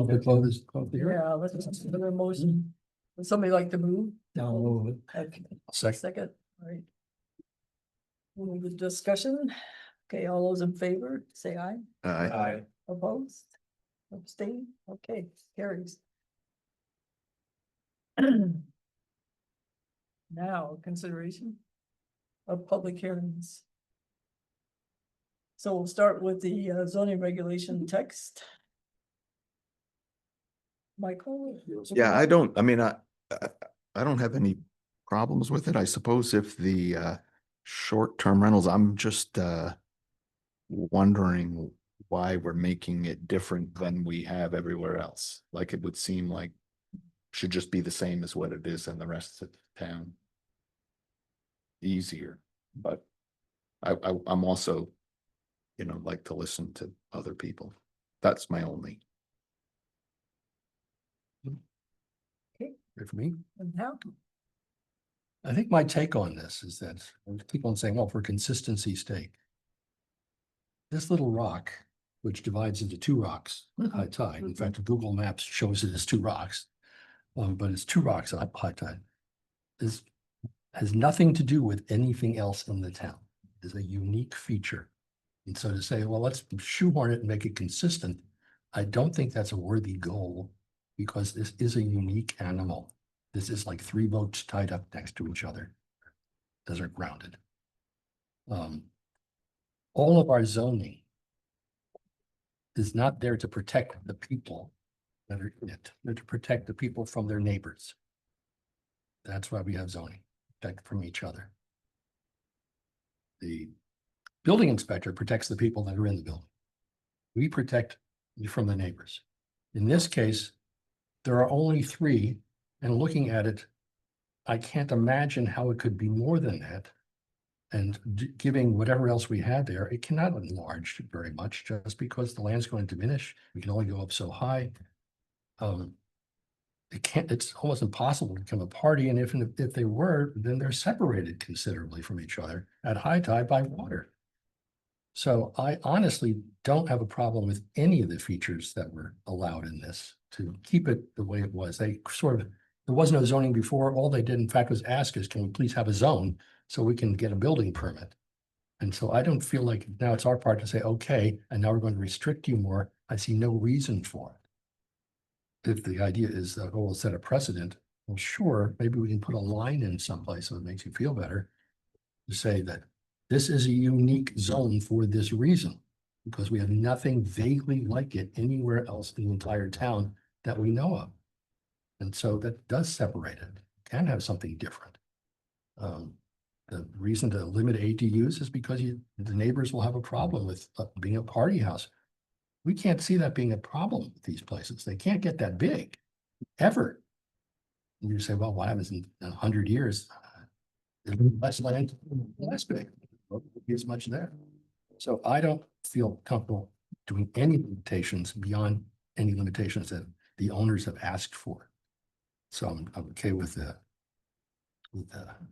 to close the hearing. Yeah, let's just another motion. Would somebody like to move? I'll move it. Okay, Second. second, all right. Move the discussion. Okay, all those in favor, say aye. Aye. Opposed? Abstain? Okay, carries. Now, consideration of public hearings. So we'll start with the zoning regulation text. Michael? Yeah, I don't have any problems with it. I suppose if the short-term rentals, I'm just wondering why we're making it different than we have everywhere else. Like it would seem like should just be the same as what it is in the rest of the town. Easier, but I'm also, like to listen to other people. That's my only. For me, And how? I think my take on this is that I keep on saying, well, for consistency's sake. This little rock, which divides into two rocks, high tide. In fact, Google Maps shows it as two rocks. But it's two rocks at high tide. This has nothing to do with anything else in the town. It's a unique feature. And so to say, well, let's shoehorn it and make it consistent. I don't think that's a worthy goal because this is a unique animal. This is like three boats tied up next to each other. Those are grounded. All of our zoning is not there to protect the people that are in it. They're to protect the people from their neighbors. That's why we have zoning, protect from each other. The building inspector protects the people that are in the building. We protect you from the neighbors. In this case, there are only three, and looking at it, I can't imagine how it could be more than that. And giving whatever else we had there, it cannot enlarge very much just because the land's going to diminish. We can only go up so high. It's almost impossible to become a party. And if they were, then they're separated considerably from each other at high tide by water. So I honestly don't have a problem with any of the features that were allowed in this to keep it the way it was. There was no zoning before. All they did, in fact, was ask us, can we please have a zone so we can get a building permit? And so I don't feel like now it's our part to say, okay, and now we're going to restrict you more. I see no reason for it. If the idea is that, oh, we'll set a precedent, well, sure, maybe we can put a line in someplace so it makes you feel better. To say that this is a unique zone for this reason, because we have nothing vaguely like it anywhere else in the entire town that we know of. And so that does separate it, can have something different. The reason to limit ADUs is because the neighbors will have a problem with being a party house. We can't see that being a problem with these places. They can't get that big, ever. And you say, well, what happens in 100 years? There's less land, less big, won't be as much there. So I don't feel comfortable doing any limitations beyond any limitations that the owners have asked for. So I'm okay with the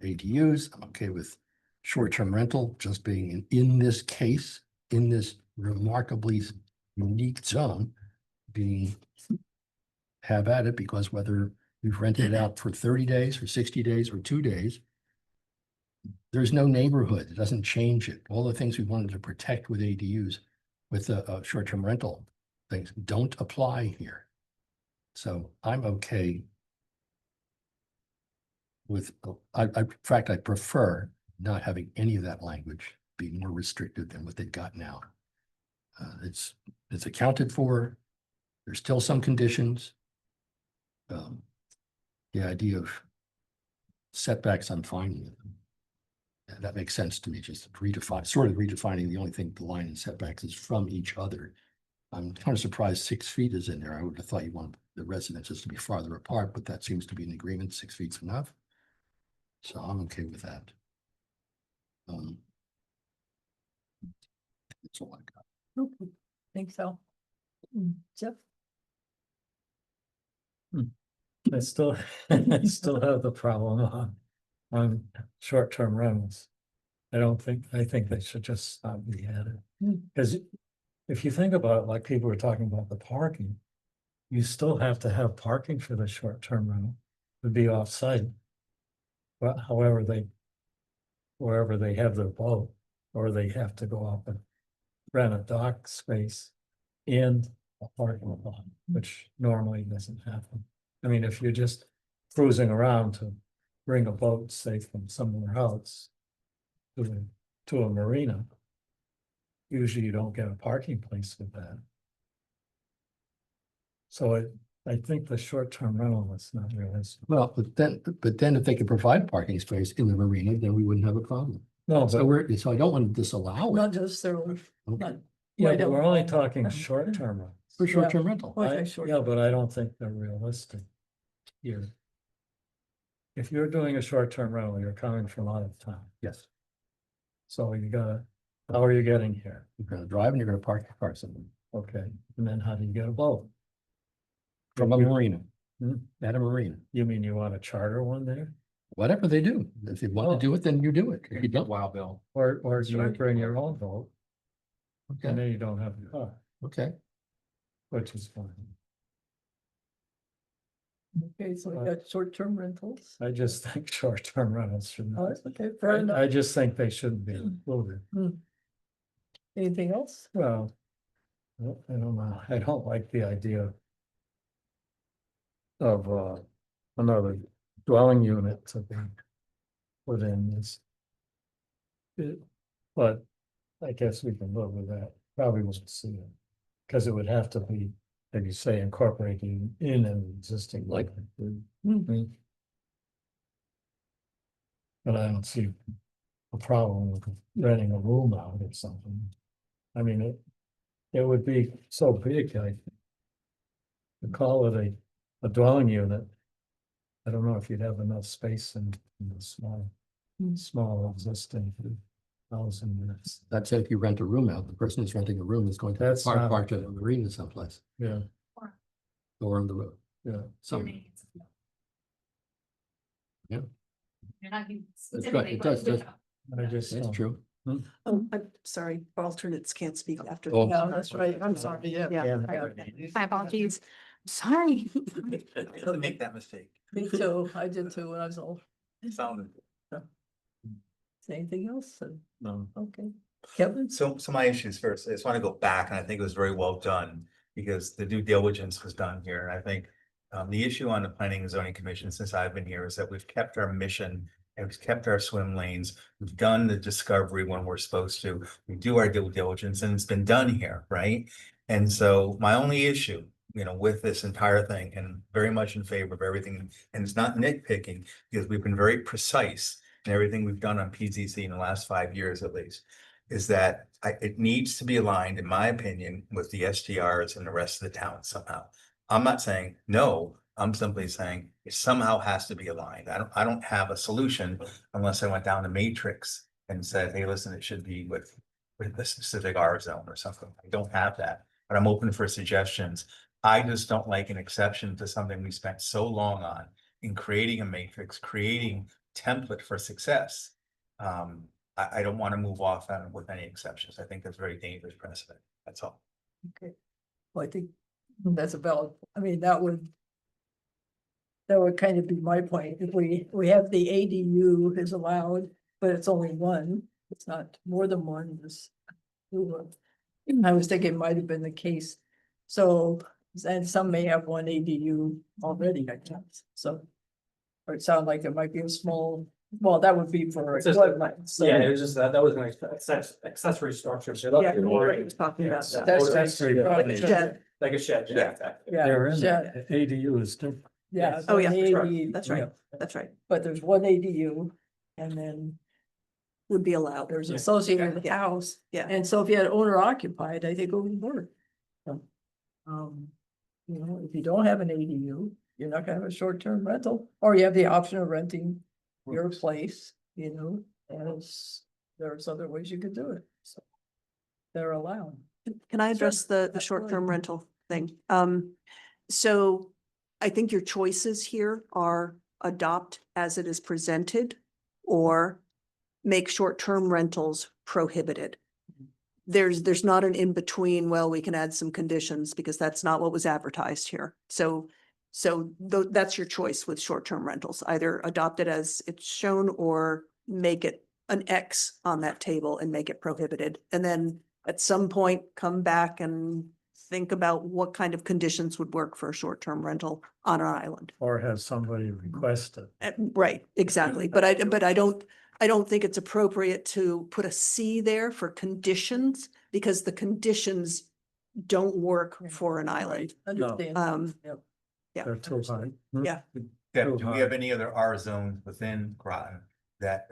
ADUs. I'm okay with short-term rental just being in this case, in this remarkably unique zone, being have at it, because whether we've rented it out for 30 days or 60 days or 2 days, there's no neighborhood. It doesn't change it. All the things we wanted to protect with ADUs, with short-term rental things, don't apply here. So I'm okay with, in fact, I prefer not having any of that language be more restricted than what they've got now. It's accounted for. There's still some conditions. The idea of setbacks, I'm fine with. And that makes sense to me, just sort of redefining the only thing the line and setbacks is from each other. I'm kind of surprised 6 feet is in there. I would have thought you want the residences to be farther apart, but that seems to be an agreement. 6 feet's enough. So I'm okay with that. That's all I got. Okay, think so. Jeff? I still, I still have the problem on short-term rentals. I think they should just stop the added. Because if you think about it, like people were talking about the parking, you still have to have parking for the short-term rental to be off-site. But wherever they have their boat, or they have to go up and rent a dock space in a parking lot, which normally doesn't happen. I mean, if you're just cruising around to bring a boat, say, from somewhere else to a marina, usually you don't get a parking place with that. So I think the short-term rental is not realistic. Well, but then if they could provide parking space in the marina, then we wouldn't have a problem. No, So but so I don't want to disallow Not it. necessarily. Okay. Not- yeah, Why but we're don't- only talking short-term rentals. For short-term rental. Okay, sure. Yeah, but I don't think they're realistic here. If you're doing a short-term rental, you're coming from out of town. Yes. So how are you getting here? You're gonna drive and you're gonna park your car somewhere. Okay, and then how do you get a boat? From a marina. Hmm? At a marina. You mean you want to charter one there? Whatever they do. If they want to do it, then you do it. If you don't, Wow, Bill. Or do you bring your own boat and okay, then you don't have a car, okay. which is fine. Okay, so we got short-term rentals. I just think short-term rentals should Oh, not. that's okay, fair enough. I just think they shouldn't be included. Anything else? Well, I don't know. I don't like the idea of another dwelling unit to be put in this. But I guess we can live with that. Probably won't see it. Because it would have to be, like you say, incorporating in an existing. Like- Mhm. But I don't see a problem with renting a room out or something. I mean, it would be so big, I think. To call it a dwelling unit. I don't know if you'd have enough space in the small existing housing units. That's if you rent a room out. The person who's renting a room is going to That's not- park at a marina someplace Yeah, or on the road. yeah. So Yeah. You're not That's right, it does, I just. that's true. Oh, I'm sorry, alternates can't speak after. Oh. Yeah, that's right. I'm sorry, yeah. Yeah. My apologies. Sorry. Really make that mistake. Me too. I did too when I was old. Sounded. Anything else? No. Okay, Kevin? So my issues first, I just want to go back, and I think it was very well done, because the due diligence was done here, and I think. The issue on the Planning and Zoning Commission since I've been here is that we've kept our mission and we've kept our swim lanes. We've done the discovery when we're supposed to. We do our due diligence, and it's been done here, right? And so my only issue, with this entire thing, and very much in favor of everything, and it's not nitpicking, because we've been very precise in everything we've done on PZC in the last 5 years at least, is that it needs to be aligned, in my opinion, with the STRs and the rest of the town somehow. I'm not saying no, I'm simply saying it somehow has to be aligned. I don't have a solution unless I went down the matrix and said, hey, listen, it should be with the specific R zone or something. I don't have that, but I'm open for suggestions. I just don't like an exception to something we spent so long on in creating a matrix, creating template for success. I don't want to move off on it with any exceptions. I think that's very dangerous precedent. That's all. Okay, well, I think that's a valid, I mean, that would kind of be my point. If we have the ADU is allowed, but it's only one, it's not more than one. I was thinking it might have been the case. So, and some may have one ADU already, I guess, so. Or it sounded like it might be a small, well, that would be for. It's just equipment, so- Yeah, it was just that was an accessory structure. So Yeah, that's- Ray was talking about Yeah. that. That's Or right. accessory, Right. like a Yeah. shed, like a shed, yeah, Yeah. exactly. Yeah, They're in yeah, there. ADU is different. yeah. Yes. Oh, yeah, an that's right. ADU, That's right. yeah. That's right, But there's one ADU and then would be allowed. there's Yeah. associated with the Yeah. house. Yeah. And so if you had owner occupied, I think it would work. So, if you don't have an ADU, you're not gonna have a short-term rental, or you have the option of renting your place, as there's other ways you could do it, so. They're allowed. Can I address the absolutely. short-term rental thing? So I think your choices here are adopt as it is presented or make short-term rentals prohibited. There's not an in-between, well, we can add some conditions because that's not what was advertised here. So that's your choice with short-term rentals, either adopt it as it's shown or make it an X on that table and make it prohibited. And then at some point, come back and think about what kind of conditions would work for a short-term rental on an island. Or have somebody request it. Right, exactly. But I don't think it's appropriate to put a C there for conditions because the conditions don't work for an island. Understand. Yeah. They're too high. Yeah. Deb, Too do we high. have any other R zones within Groton that,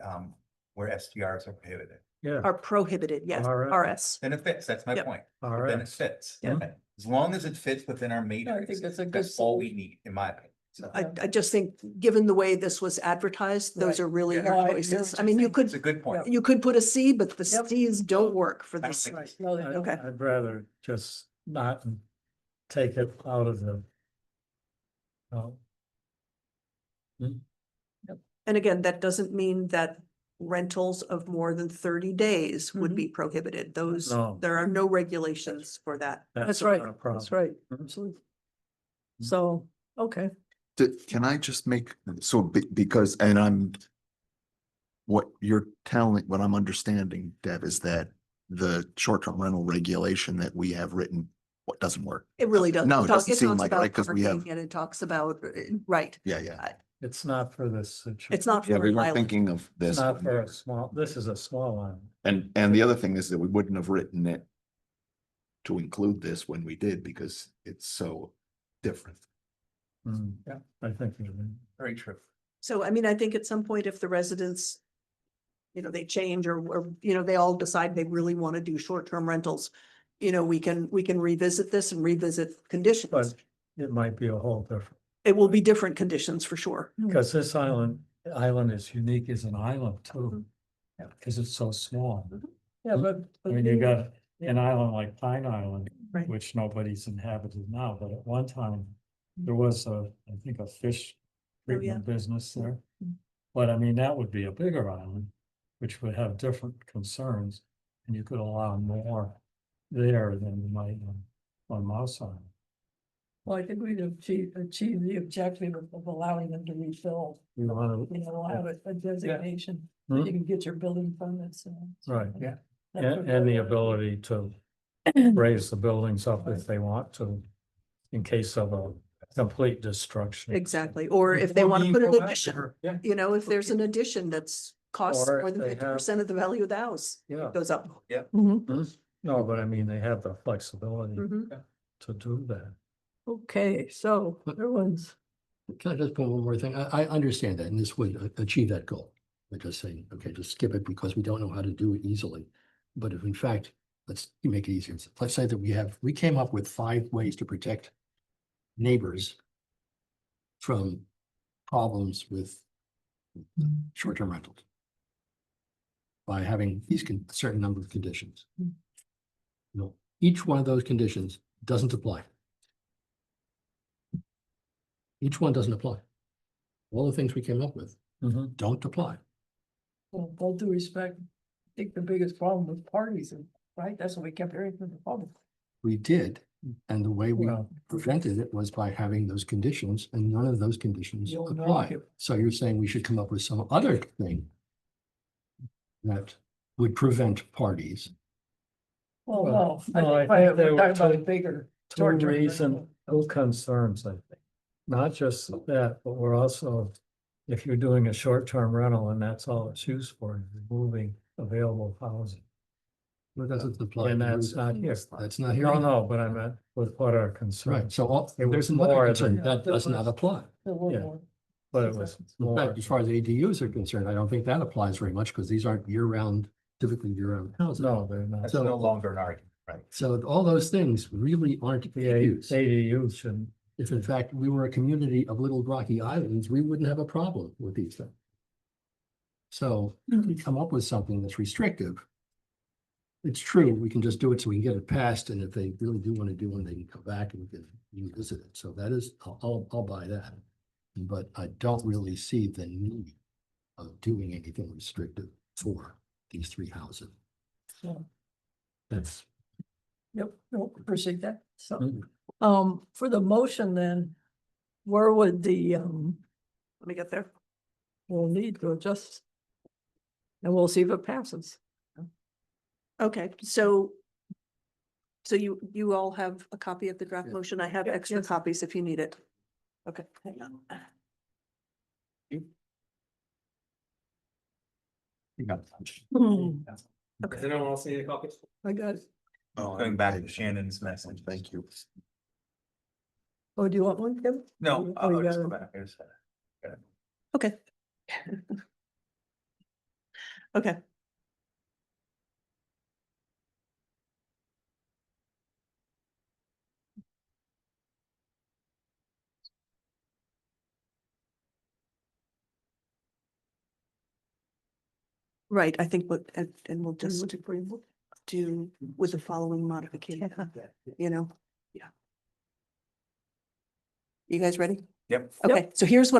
where STRs are prohibited? Yeah. Are prohibited, yes, RS. RS. Then it fits, that's my Yep. point. All Then it right. fits. Yeah. Okay. As long as it fits within our I think matrix, that's a good. that's all we need, in my opinion. So I just think, given the way this was advertised, those Right. are really Yeah. your No, I hear choices. what I you're mean, you it's a could, good point. you could put a C, but the Yep. Cs don't work for I don't this. think- Right, no, they don't. Okay. I'd rather just not take it out of the. No. And again, that doesn't mean that rentals of more than 30 days would be prohibited. Those, No. there are no regulations for that. That's right, not a problem. that's right, Mhm. absolutely. So, okay, Can I just make, so because, and what I'm understanding, Deb, is that the short-term rental regulation that we have written, what doesn't work? It really does. No, it doesn't seem talks like, about right, because we have, parking And it talks about, right, yeah. It's not for this situation. it's not Yeah, for we an weren't island. thinking of It's this. not for a small, this is a small one. And the other thing is that we wouldn't have written it to include this when we did, because it's so different. Yeah, I think. you're right. Very true. So, I mean, I think at some point, if the residents, they change or, they all decide they really want to do short-term rentals, we can revisit this and revisit conditions. But it might be a whole different, It will be different conditions for sure. because this island is unique as an island too. Because it's so small. yeah, but. I mean, you got an island like Pine Island, Right. which nobody's inhabited now, but at one time. There was I think a fish Oh, yeah. treatment business there. But I mean, that would be a bigger island, which would have different concerns. And you could allow more there than you might on Mouse Island. Well, I think we'd achieve the objective of allowing them to refill. You know, You know, we'll have a designation, Hmm. you can get your building permits. right, Yeah. That's what and the we're- ability to raise the buildings up if they want to, in case of a complete destruction. Exactly. Or if they Or want to being put an proactive, addition, Yeah, you know, if there's an addition that's costs Or more if than they have- 50% of the value of the house, yeah. it goes up. Mhm. No, but I mean, they have the flexibility Mhm. to do that. Okay, so everyone's, Can I just put one more thing? I understand that, and this would achieve that goal. We're just saying, okay, just skip it because we don't know how to do it easily. But if in fact, let's make it easier. Let's say that we came up with 5 ways to protect neighbors from problems with short-term rentals by having these certain number of conditions. You know, each one of those conditions doesn't apply. Each one doesn't apply. All the things we came up with Mhm. don't apply. well, with all due respect, I think the biggest problem was parties, and right, that's what we kept hearing from the public. We did, and the way we Well- prevented it was by having those conditions, and none of those conditions You'll know apply. it. So you're saying we should come up with some other thing that would prevent parties. Well, Well, no, no, I I think think there we're were talking about a two- bigger. Two short-term reason, rental. two concerns, I think. Not just that, but we're also, if you're doing a short-term rental and that's all it's used for, removing available housing. But doesn't apply. And to that's roof. not here. That's not here. No, no, but I meant with what our concern. Right, so It was there's another more concern than- that does not apply. A little Yeah. more. But it was In more, fact, as far as ADUs are concerned, I don't think that applies very much because these aren't year-round, typically year-round houses. no, they're not. That's So- no longer an argument, right? So all those things really aren't The ADUs. ADUs shouldn't, If in fact we were a community of little rocky islands, we wouldn't have a problem with these things. So we come up with something that's restrictive. It's true, we can just do it so we can get it passed, and if they really do want to do one, they can come back and we can revisit it. So that is, I'll buy that. But I don't really see the need of doing anything restrictive for these 3 houses. Yeah. That's, Yep, no, appreciate that. So, Mhm. for the motion then, where would the, Let me get there. we'll need to adjust? And we'll see if it passes. Okay, so you all have a copy of the draft Yeah. motion. I have Yeah, extra yes. copies if you need it. Okay, hang on. You got Hmm, Does anyone else need a copy? I got it. Going back to Shannon's message. Thank you. Oh, do you want one, Kevin? No, Oh, you I'll just got go it. back. I just had it. Okay. Okay. Right, I think what, and we'll just do with the following modification, you know? Yeah. You guys ready? Yep. Okay, so here's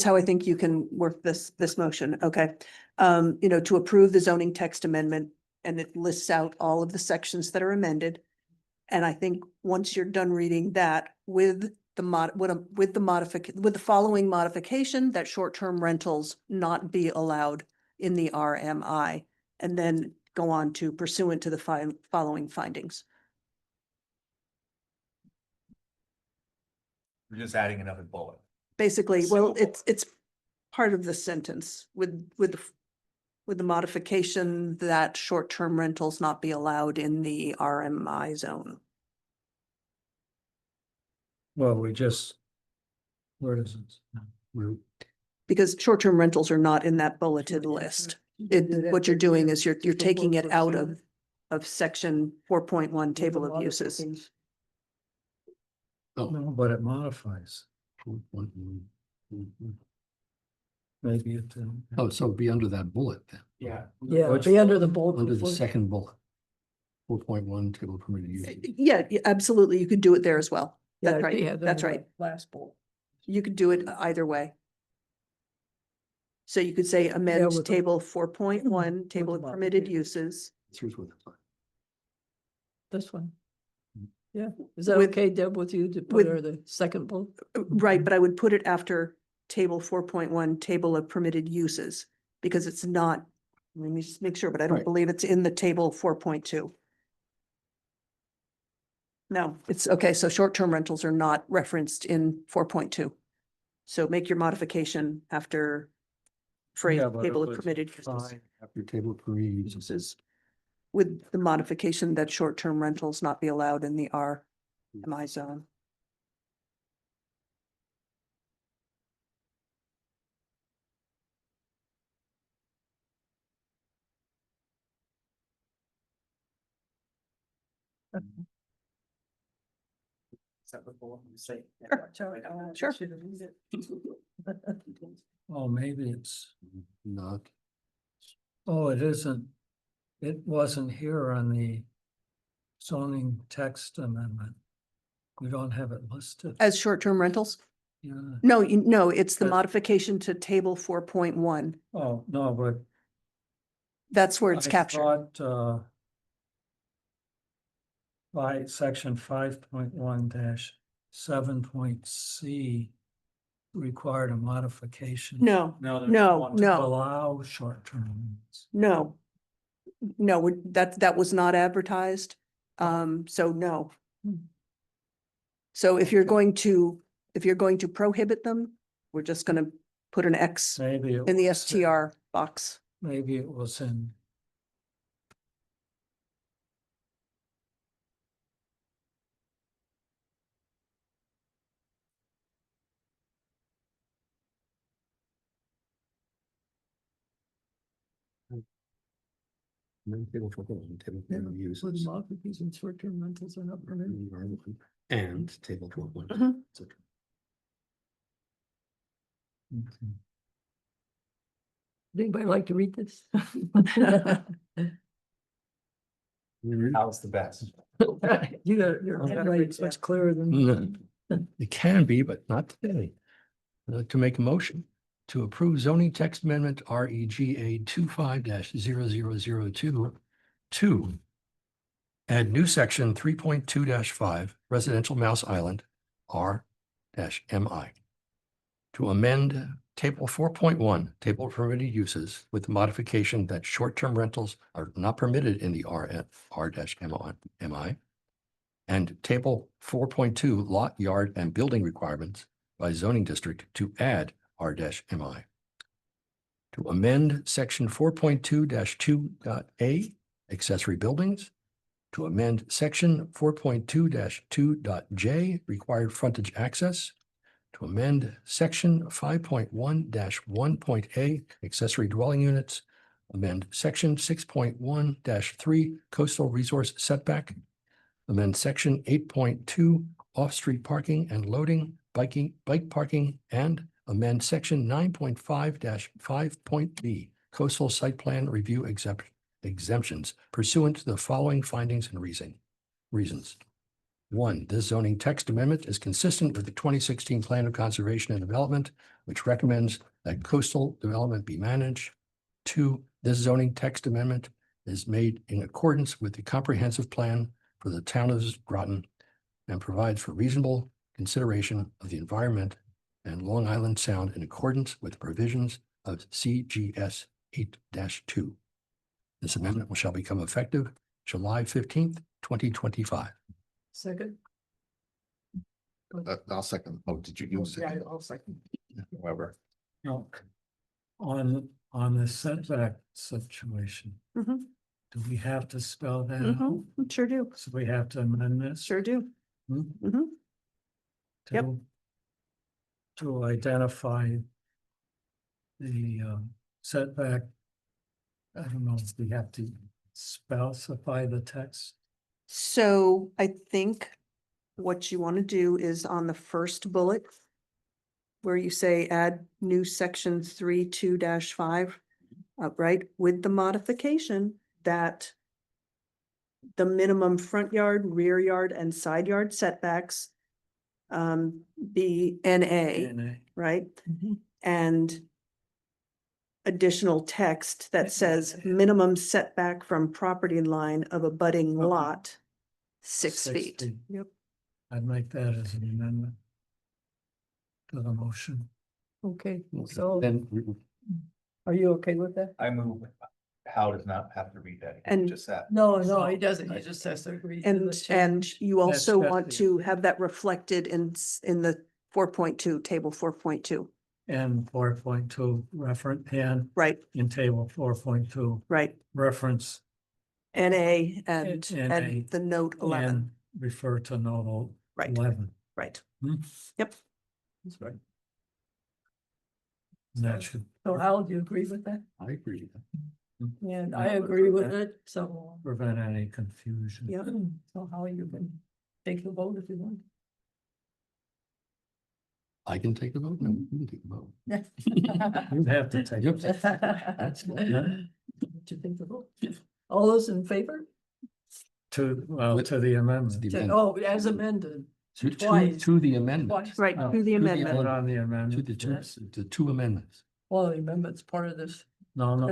how I think you can work this motion, okay? You know, to approve the zoning text amendment, and it lists out all of the sections that are amended. And I think once you're done reading that with the following modification, that short-term rentals not be allowed in the RMI, and then go on to pursuant to the following findings. We're just adding another bullet. Basically, well, Simple. it's part of the sentence with the modification that short-term rentals not be allowed in the RMI zone. well, we just, where does it? we're Because short-term rentals are not in that bulleted list. What you're doing is you're taking it out of section 4.1 table of uses. Oh. No, but it modifies. Maybe it. Oh, so it'd be under that bullet then, Yeah. Yeah, Which- be under the bullet. under the before- second bullet. 4.1 table of permitted use. Yeah, absolutely. You could do it there as well. Yeah, That's be right. under That's the right. Last bullet. You could do it either way. So you could say amend with the- table 4.1, table with of the permitted modification. uses. Here's what it's like. This one. Yeah, is that With- okay, Deb, with you to put with- her the second bullet? Right, but I would put it after table 4.1, table of permitted uses, because it's not, let me just make sure, but I don't Right. believe it's in the table 4.2. No, it's okay, so short-term rentals are not referenced in 4.2. So make your modification after phrase Yeah, but it table of was permitted uses, fine. After table of permitted uses. with the modification that short-term rentals not be allowed in the RMI zone. Sure. Oh, maybe it's, Not, oh, it isn't. It wasn't here on the zoning text amendment. We don't have it listed. As short-term rentals? Yeah. No, it's the But- modification to table 4.1. Oh, no, but. That's where it's I captured. thought, by section 5.1-7 required a modification. No, No, there's no, one. To no, allow short-term rentals. no. No, that was not advertised. So no. So if you're going to prohibit them, we're just gonna put an X Maybe. it in the was STR box. Maybe it was in. then table 4.1, table of Yeah, permitted with uses. modifications, short-term rentals are not permitted. And table 4.1. Mhm. Anybody like to read this? How's the best? Your handwriting's much clearer than. It can be, but not today. To make a motion to approve zoning text amendment REGA 25-0002 to add new section 3.2-5 residential mouse island R-MI to amend table 4.1 table of permitted uses with the modification that short-term rentals are not permitted in the R-MI and table 4.2 lot, yard, and building requirements by zoning district to add R-MI. To amend section 4.2-2.a accessory buildings. To amend section 4.2-2.j required frontage access. To amend section 5.1-1.a accessory dwelling units. Amend section 6.1-3 coastal resource setback. Amend section 8.2 off-street parking and loading, bike parking, and amend section 9.5-5.b coastal site plan review exemptions pursuant to the following findings and reasons. 1, this zoning text amendment is consistent with the 2016 Plan of Conservation and Development, which recommends that coastal development be managed. 2, this zoning text amendment is made in accordance with the comprehensive plan for the town of Groton and provides for reasonable consideration of the environment and Long Island Sound in accordance with the provisions of CGS 8-2. This amendment shall become effective July 15th, 2025. Second. I'll second. Oh, did you use Yeah, it? I'll second. However, No. On the setback situation, Mhm, do we have to spell that out? mhm, Sure do, So we have to amend this? sure do. Hmm? Mhm. Yep. To identify the setback. I don't know if we have to specify the text. So I think what you want to do is on the first bullet, where you say add new section 3.2-5, right, with the modification that the minimum front yard, rear yard, and side yard setbacks be NA, NA. right? Mhm. And additional text that says minimum setback from property line of a budding lot 6 feet. Yep. I'd make that as an amendment to the motion. Okay, so Then are you okay with that? I move, Hal does not have to read that. He And- just that. No, he doesn't. He just has to agree. to And, the change. and you also That's want got the- to have that reflected in the 4.2, table 4.2. And 4.2 reference, and Right, in table 4.2, right. reference NA and NA the note 11. and refer to note Right. 11. Right. Hmm? Yep. That's right. And that should So Hal, do you agree with that? I agree. And I agree with it, so. prevent any confusion. Yep. So how you can take the vote if you want. I can take the vote. No, you can take the vote. You have to take Yep. it. That's good. What you think the vote? All those in favor? To the amendment. Oh, as amended. To twice. to the amendment. Twice. Right, No, to the to the amendment. Vote on the To amendment. the two amendments. Well, the amendment's part of this. No,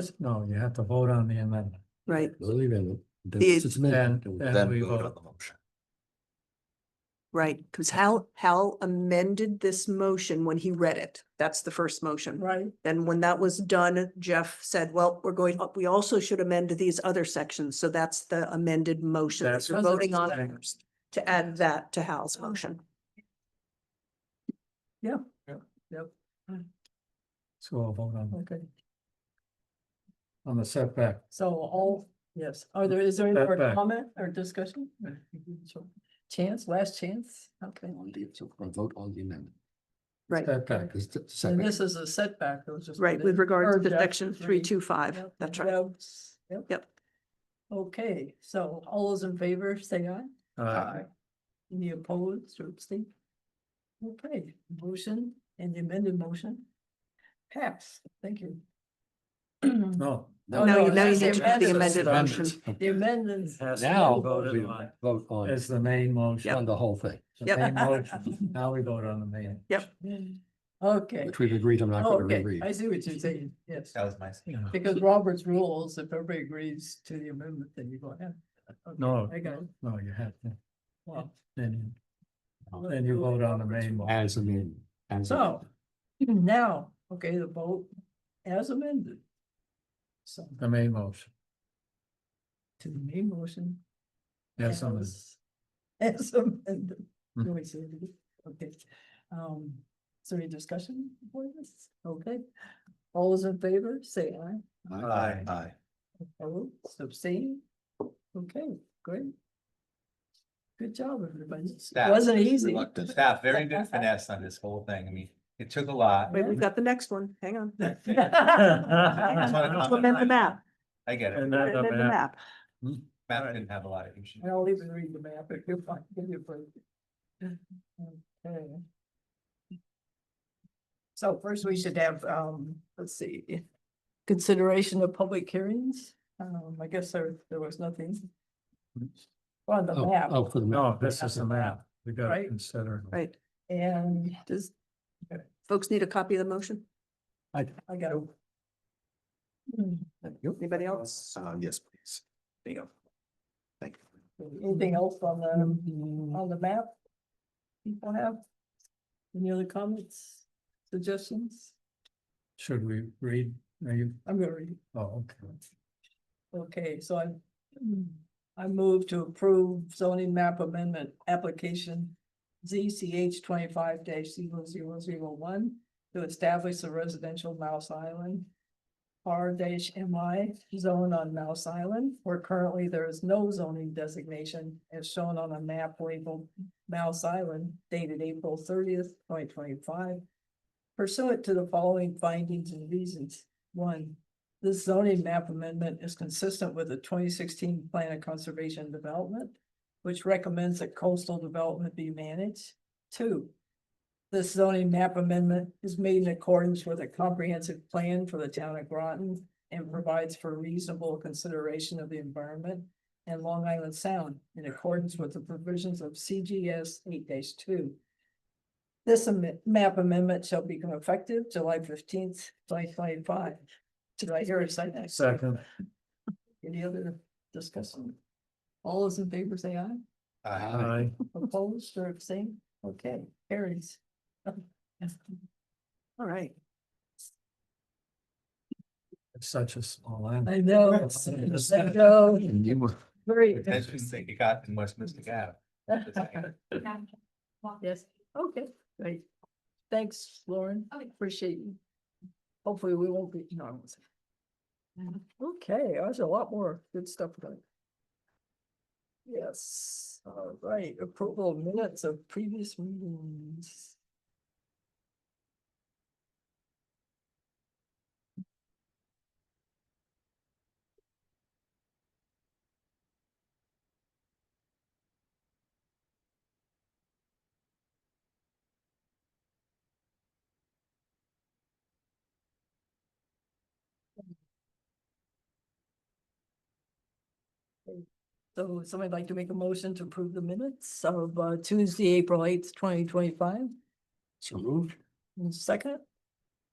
you have to vote on the amendment. Right, The amendment. Then The- it's amended. Then we vote. motion. right. Because Hal amended this motion when he read it. That's the first motion. Right. Then when that was done, Jeff said, well, we also should amend these other sections. So that's the amended motion that That's you're what voting on I'm first, to add that to Hal's motion. Yep. So we'll vote Okay. on the setback. So yes, is there any more Setback. comment or discussion? Chance, last chance? Okay. So we're gonna vote on the amendment. Right, Setback. Because the And setback- this is a setback. It was just. right, with regards to Or section three. 325. Yep, That's and right. Deb's. Yep. Okay, so all those in favor, say aye. Any opposed or abstain? Okay, motion and the amended motion. Pass, thank you. No. Oh, Now no, you that's need to do the amendments. amended motion. The amendments. Has to Now be voted we on vote on, as the main motion. on the whole thing, The Yep. main motion. Now we vote on the main. Yep. Okay, which we've agreed I'm not gonna okay, reread. I see what you're saying, yes. That was my. Yeah. Because Robert's rules, if everybody agrees to the amendment, then you go ahead. Okay, No, I got it. no, you have to. Well, Then you vote on the main one. As amended. As so now, okay, the vote as amended. So The main motion. to the main motion. Yes, I'm. As amended. Hmm. Can we say it again? Okay. Is there any discussion for this? Okay. All those in favor, say aye. Aye. Aye. Opposed, abstain? Okay, great. Good job, everybody. Staff. Wasn't easy. Reluctant. Staff, very good finesse on this whole thing. I mean, it took a lot. Wait, we've got the next one. Hang on. wanna To amend the map. I get And it. then Amend the map. Matt didn't have a lot of issues. I'll even read the map if you're fine. Give you a break. Okay. So first we should have, let's see, consideration of public hearings. I guess there was nothing. On the Oh, map, for the. No, this is the map. We gotta Right. consider. Right. and Does folks need a copy of the motion? I got it. Anybody else? Yes, please. There you go. Thank you. Anything else on the map? People have? Any other comments, suggestions? Should we read? Are you? I'm gonna read. Oh, okay. Okay, so I move to approve zoning map amendment application ZCH 25-0001 to establish a residential Mouse Island R-MI zone on Mouse Island, where currently there is no zoning designation as shown on a map labeled Mouse Island dated April 30th, 2025. Pursuant to the following findings and reasons. One, this zoning map amendment is consistent with the 2016 Plan of Conservation and Development, which recommends that coastal development be managed. Two, this zoning map amendment is made in accordance with a comprehensive plan for the town of Groton and provides for reasonable consideration of the environment and Long Island Sound in accordance with the provisions of CGS 8-2. This map amendment shall become effective July 15th, 2025. Did I hear a second? Second. Any other discussion? All those in favor say aye. Aye. Opposed or abstained? Okay, carries. All right. It's such a small end. I know. I know. And you were, Very That's just interesting. thing you got in Westminster Gap. Yes, okay, great. Thanks, Lauren. I appreciate you. Hopefully we won't be, no, I won't say. Okay, there's a lot more good stuff going. Yes, all right, approval of minutes of previous meetings. So somebody'd like to make a motion to approve the minutes of Tuesday, April 8th, 2025. So moved. Second,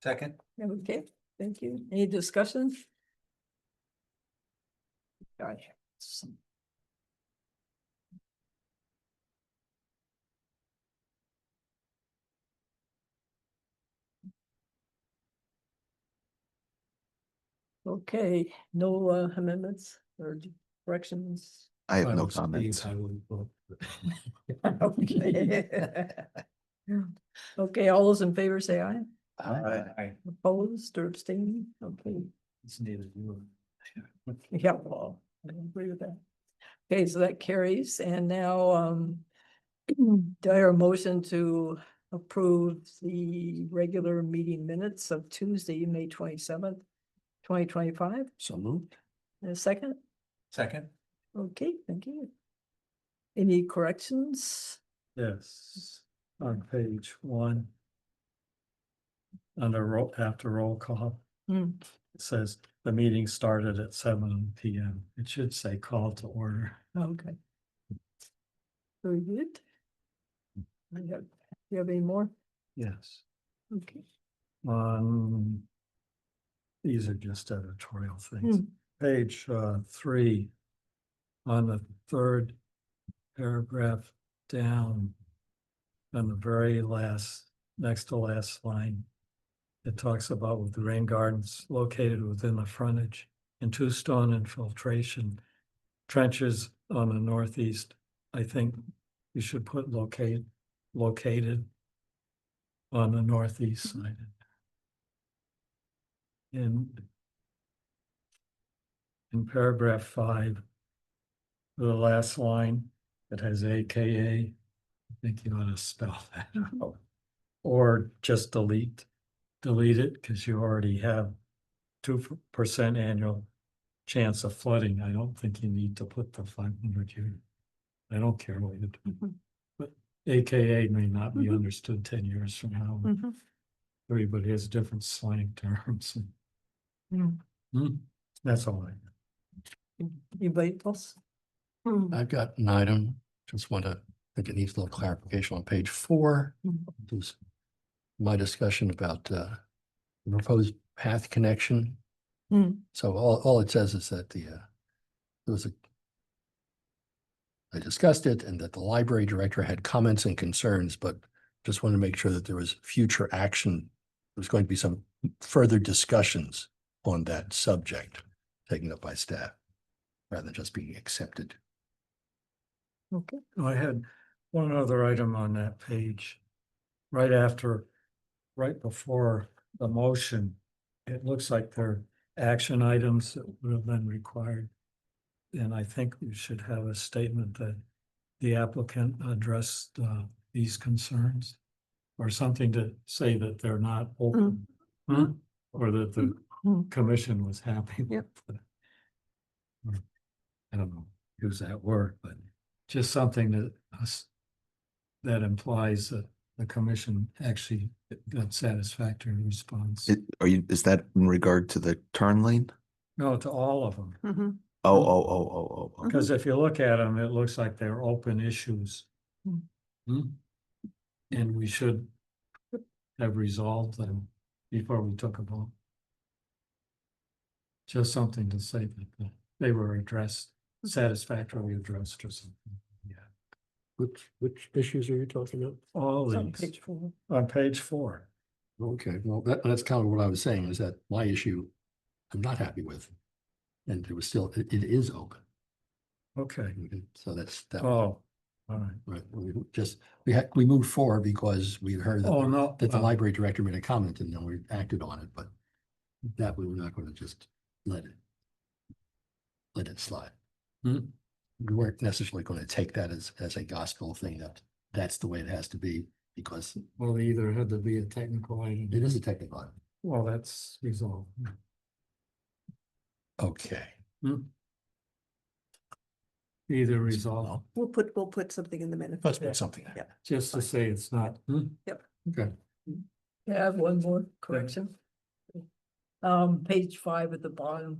Second, okay, thank you. Any discussion? Gosh. Okay, no amendments or corrections? I have I no was comments. pleased, I would vote. Okay. Okay, all those in favor say aye. I, Opposed or abstaining? Okay, It's neither you. yeah, well, I agree with that. Okay, so that carries, and now, do I hear a motion to approve the regular meeting minutes of Tuesday, May 27th, 2025? So moved. And a second? second, Okay, thank you. Any corrections? Yes, on page 1. Under roll, after roll call, Hmm, it says the meeting started at 7 PM. It should say call to order. okay. Very good. You have any more? Yes. Okay. These are just editorial things. Hmm. Page 3, on the third paragraph down, on the very last, next to last line, it talks about with the rain gardens located within the frontage and 2 stone infiltration trenches on the northeast. I think you should put located on the northeast side. In paragraph 5, the last line, it has AKA. I think you ought to spell that out. Or just delete it, because you already have 2% annual chance of flooding. I don't think you need to put the 500 year. I don't care what you do. But AKA may not be understood 10 years from now. Everybody has different slang terms. That's all I have. Anybody else? I've got an item, just want to, I think it needs a little clarification on page 4. It was my discussion about the proposed path connection. So all it says is that there was I discussed it and that the library director had comments and concerns, but just want to make sure that there was future action. There's going to be some further discussions on that subject taken up by staff rather than just being accepted. Okay. I had one other item on that page. Right before the motion, it looks like they're action items that would have been required. And I think we should have a statement that the applicant addressed these concerns. Or something to say that they're not open. Or that the commission was happy with. I don't know, use that word, but just something that implies that the commission actually got satisfactory response. Is that in regard to the turn lane? No, to all of them. Oh. Because if you look at them, it looks like they're open issues. And we should have resolved them before we took a vote. Just something to say that they were addressed, satisfactorily addressed or something. Yeah. Which issues are you talking about? All It's on these, page 4. on page 4. Okay, well, that's kind of what I was saying, is that my issue I'm not happy with. And it was still, it is open. Okay, So that's that. oh, all right. Right, we moved forward because we heard that, Oh, no, that the well- library director made a comment and then we acted on it, but that we were not going to just let it slide. Hmm. We weren't necessarily going to take that as a gospel thing, that that's the way it has to be, because Well, it either had to be a technical item. it is a technical item. Well, that's resolved. Okay. Either resolved, We'll put something in the minutes. Let's put something there. Yeah. just to say it's not. Okay. I have one more correction. Page 5 at the bottom.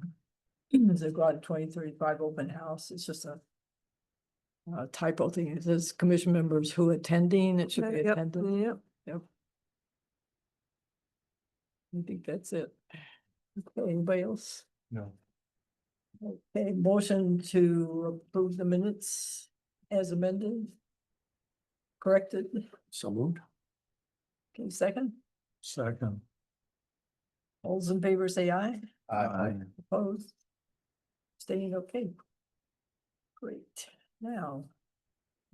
There's a Groton 2035 open house. It's just a typo thing. It says commission members who attending, it should be Yep, attendant. yep. Yep. I think that's it. Okay, anybody else? No. Okay, motion to approve the minutes as amended. Corrected. So moved. Okay, second. Second. All those in favor say aye. Aye. Opposed? Staying okay. Great. Now,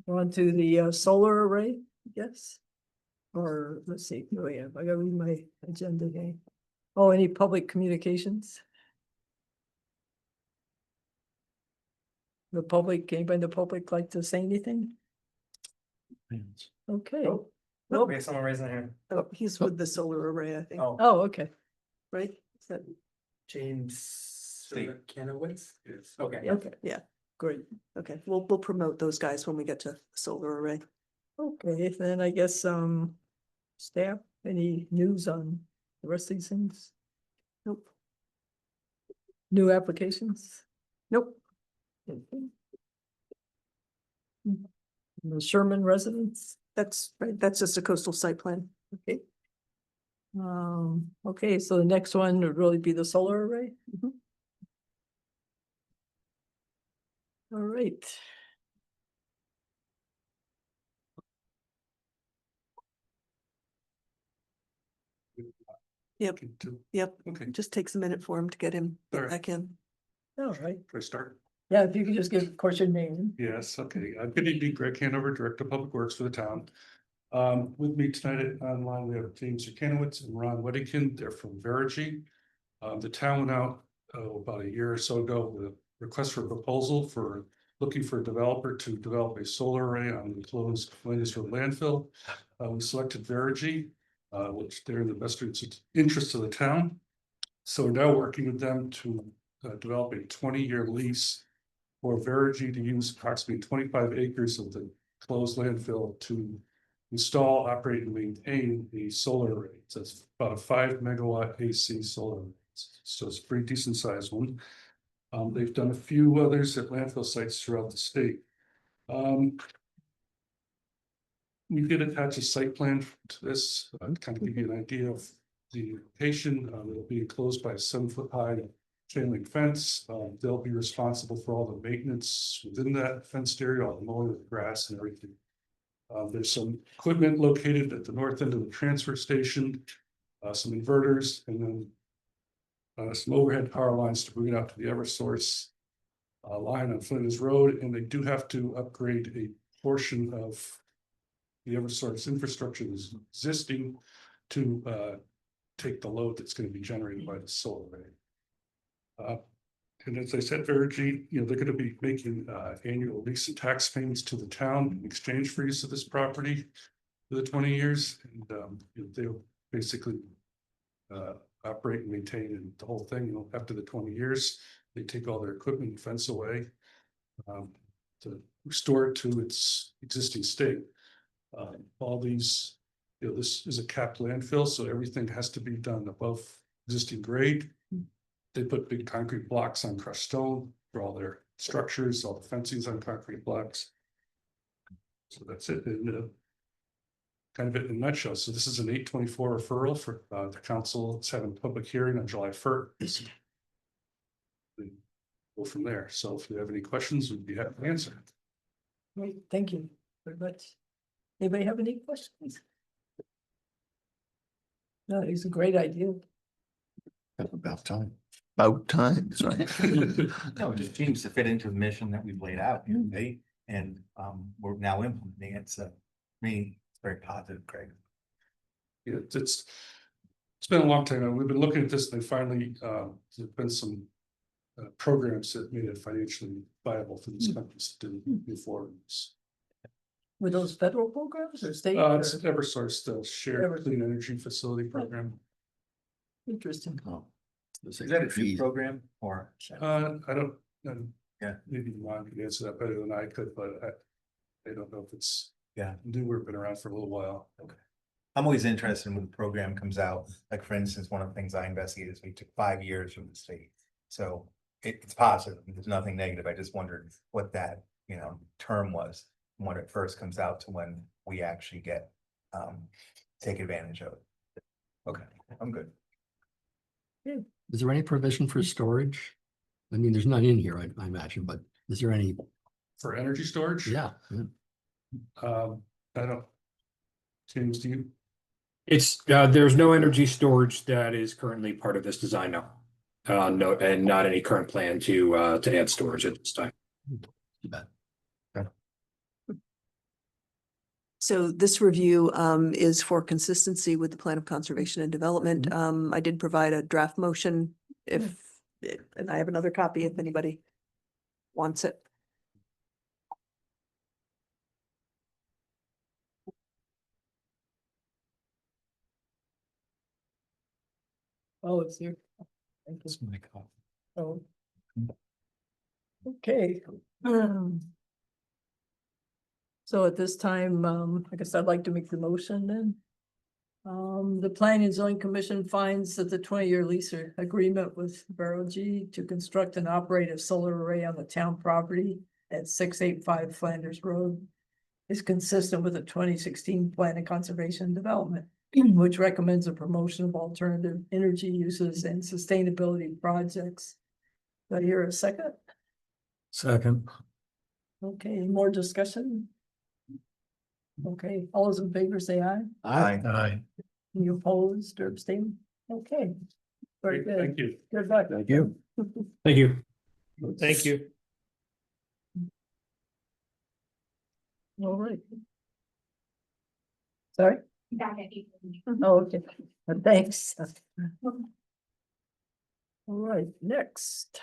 on to the solar array, yes? Or let's see, oh yeah, I gotta read my agenda again. Oh, any public communications? The public, anybody in the public like to say anything? Okay. Oh, Nope. we have someone raising their hand. Oh, he's with the solar array, I think, Oh, Oh, okay. right? Is that, James Kanowitz? Yes. Okay. Okay, yeah, great. Okay, we'll promote those guys when we get to solar array. okay, then I guess, staff, any news on the rest of these things? Nope, New applications? nope. Okay. The Sherman residents? That's right. That's just a coastal site plan. Okay. Okay, so the next one would really be the solar array? Mhm. All right. Yep, yep. Okay. Just takes a minute for him to get him All right. back in. All right. Should I start? Yeah, if you could just give, of course, your name. Yes, okay. Good evening, Greg Hanover, Director of Public Works for the town. With me tonight online, we have James Kanowitz and Ron Weddington. They're from Verigy. The town went out about a year or so ago with a request for proposal for looking for a developer to develop a solar array on the closed Landisville landfill. We selected Verigy, which they're in the best interest of the town. So we're now working with them to develop a 20-year lease for Verigy to use approximately 25 acres of the closed landfill to install, operate, and maintain the solar array. So it's about a 5 megawatt AC solar array. So it's a pretty decent sized one. They've done a few others at landfill sites throughout the state. We did attach a site plan to this, kind of give you an idea of the location. It'll be enclosed by a 7-foot high chain link fence. They'll be responsible for all the maintenance within that fenced area, all the mowing of the grass and everything. There's some equipment located at the north end of the transfer station, some inverters, and then some overhead power lines to bring it out to the Eversource line on Flinders Road. And they do have to upgrade a portion of the Eversource infrastructure that's existing to take the load that's going to be generated by the solar array. And as I said, Verigy, they're going to be making annual lease and tax payments to the town in exchange for use of this property for the 20 years. And they'll basically operate and maintain the whole thing. After the 20 years, they take all their equipment and fence away to restore it to its existing state. All these, this is a capped landfill, so everything has to be done above existing grade. They put big concrete blocks on crushed stone for all their structures, all the fencing's on concrete blocks. So that's it, in kind of it in a nutshell. So this is an 824 referral for the council. It's having a public hearing on July 1st. Go from there. So if you have any questions, we'd be happy to answer. Great, thank you. very much. Anybody have any questions? No, it's a great idea. About time. About times, right? No, it just seems to fit into the mission that we've laid out, you know, and we're now implementing it, so, I mean, it's very positive, Craig. Yeah, it's been a long time. We've been looking at this, and they finally, there's been some programs that made it financially viable for these companies to move forward. Were those federal programs or state? or- It's Eversource, the Shared Eversource. Clean Energy Facility Program. Interesting. Oh. Is that a new program or? I don't, Yeah. maybe Ron could answer that better than I could, but I don't know if it's. Yeah. Newer, been around for a little while. Okay. I'm always interested when the program comes out, like for instance, one of the things I investigated is we took 5 years from the state. So it's positive, there's nothing negative, I just wondered what that, you know, term was. When it first comes out to when we actually get, take advantage of it. Okay, I'm good. Is there any provision for storage? I mean, there's none in here, I imagine, but is there any? For energy storage? Yeah. I don't. James, do you? It's, there's no energy storage that is currently part of this design now. No, and not any current plan to add storage at this time. Too bad. So this review is for consistency with the plan of conservation and development. I did provide a draft motion if, and I have another copy if anybody wants it. Oh, it's here. Thank you. That's my copy. Oh. Okay. So at this time, I guess I'd like to make the motion then. The Planning and Zoning Commission finds that the 20-year lease agreement with Bel-Aire to construct and operate a solar array on the town property at 685 Flanders Road is consistent with the 2016 Plan of Conservation and Development, which recommends a promotion of alternative energy uses and sustainability projects. Do I hear a second? Second. Okay, any more discussion? Okay, all those in favor say aye. Aye. Any opposed or abstain? Okay. Very Great, good. thank you. Good luck. Thank you. Thank you. Thank you. All right. Sorry? Oh, okay. Thanks. All right, next.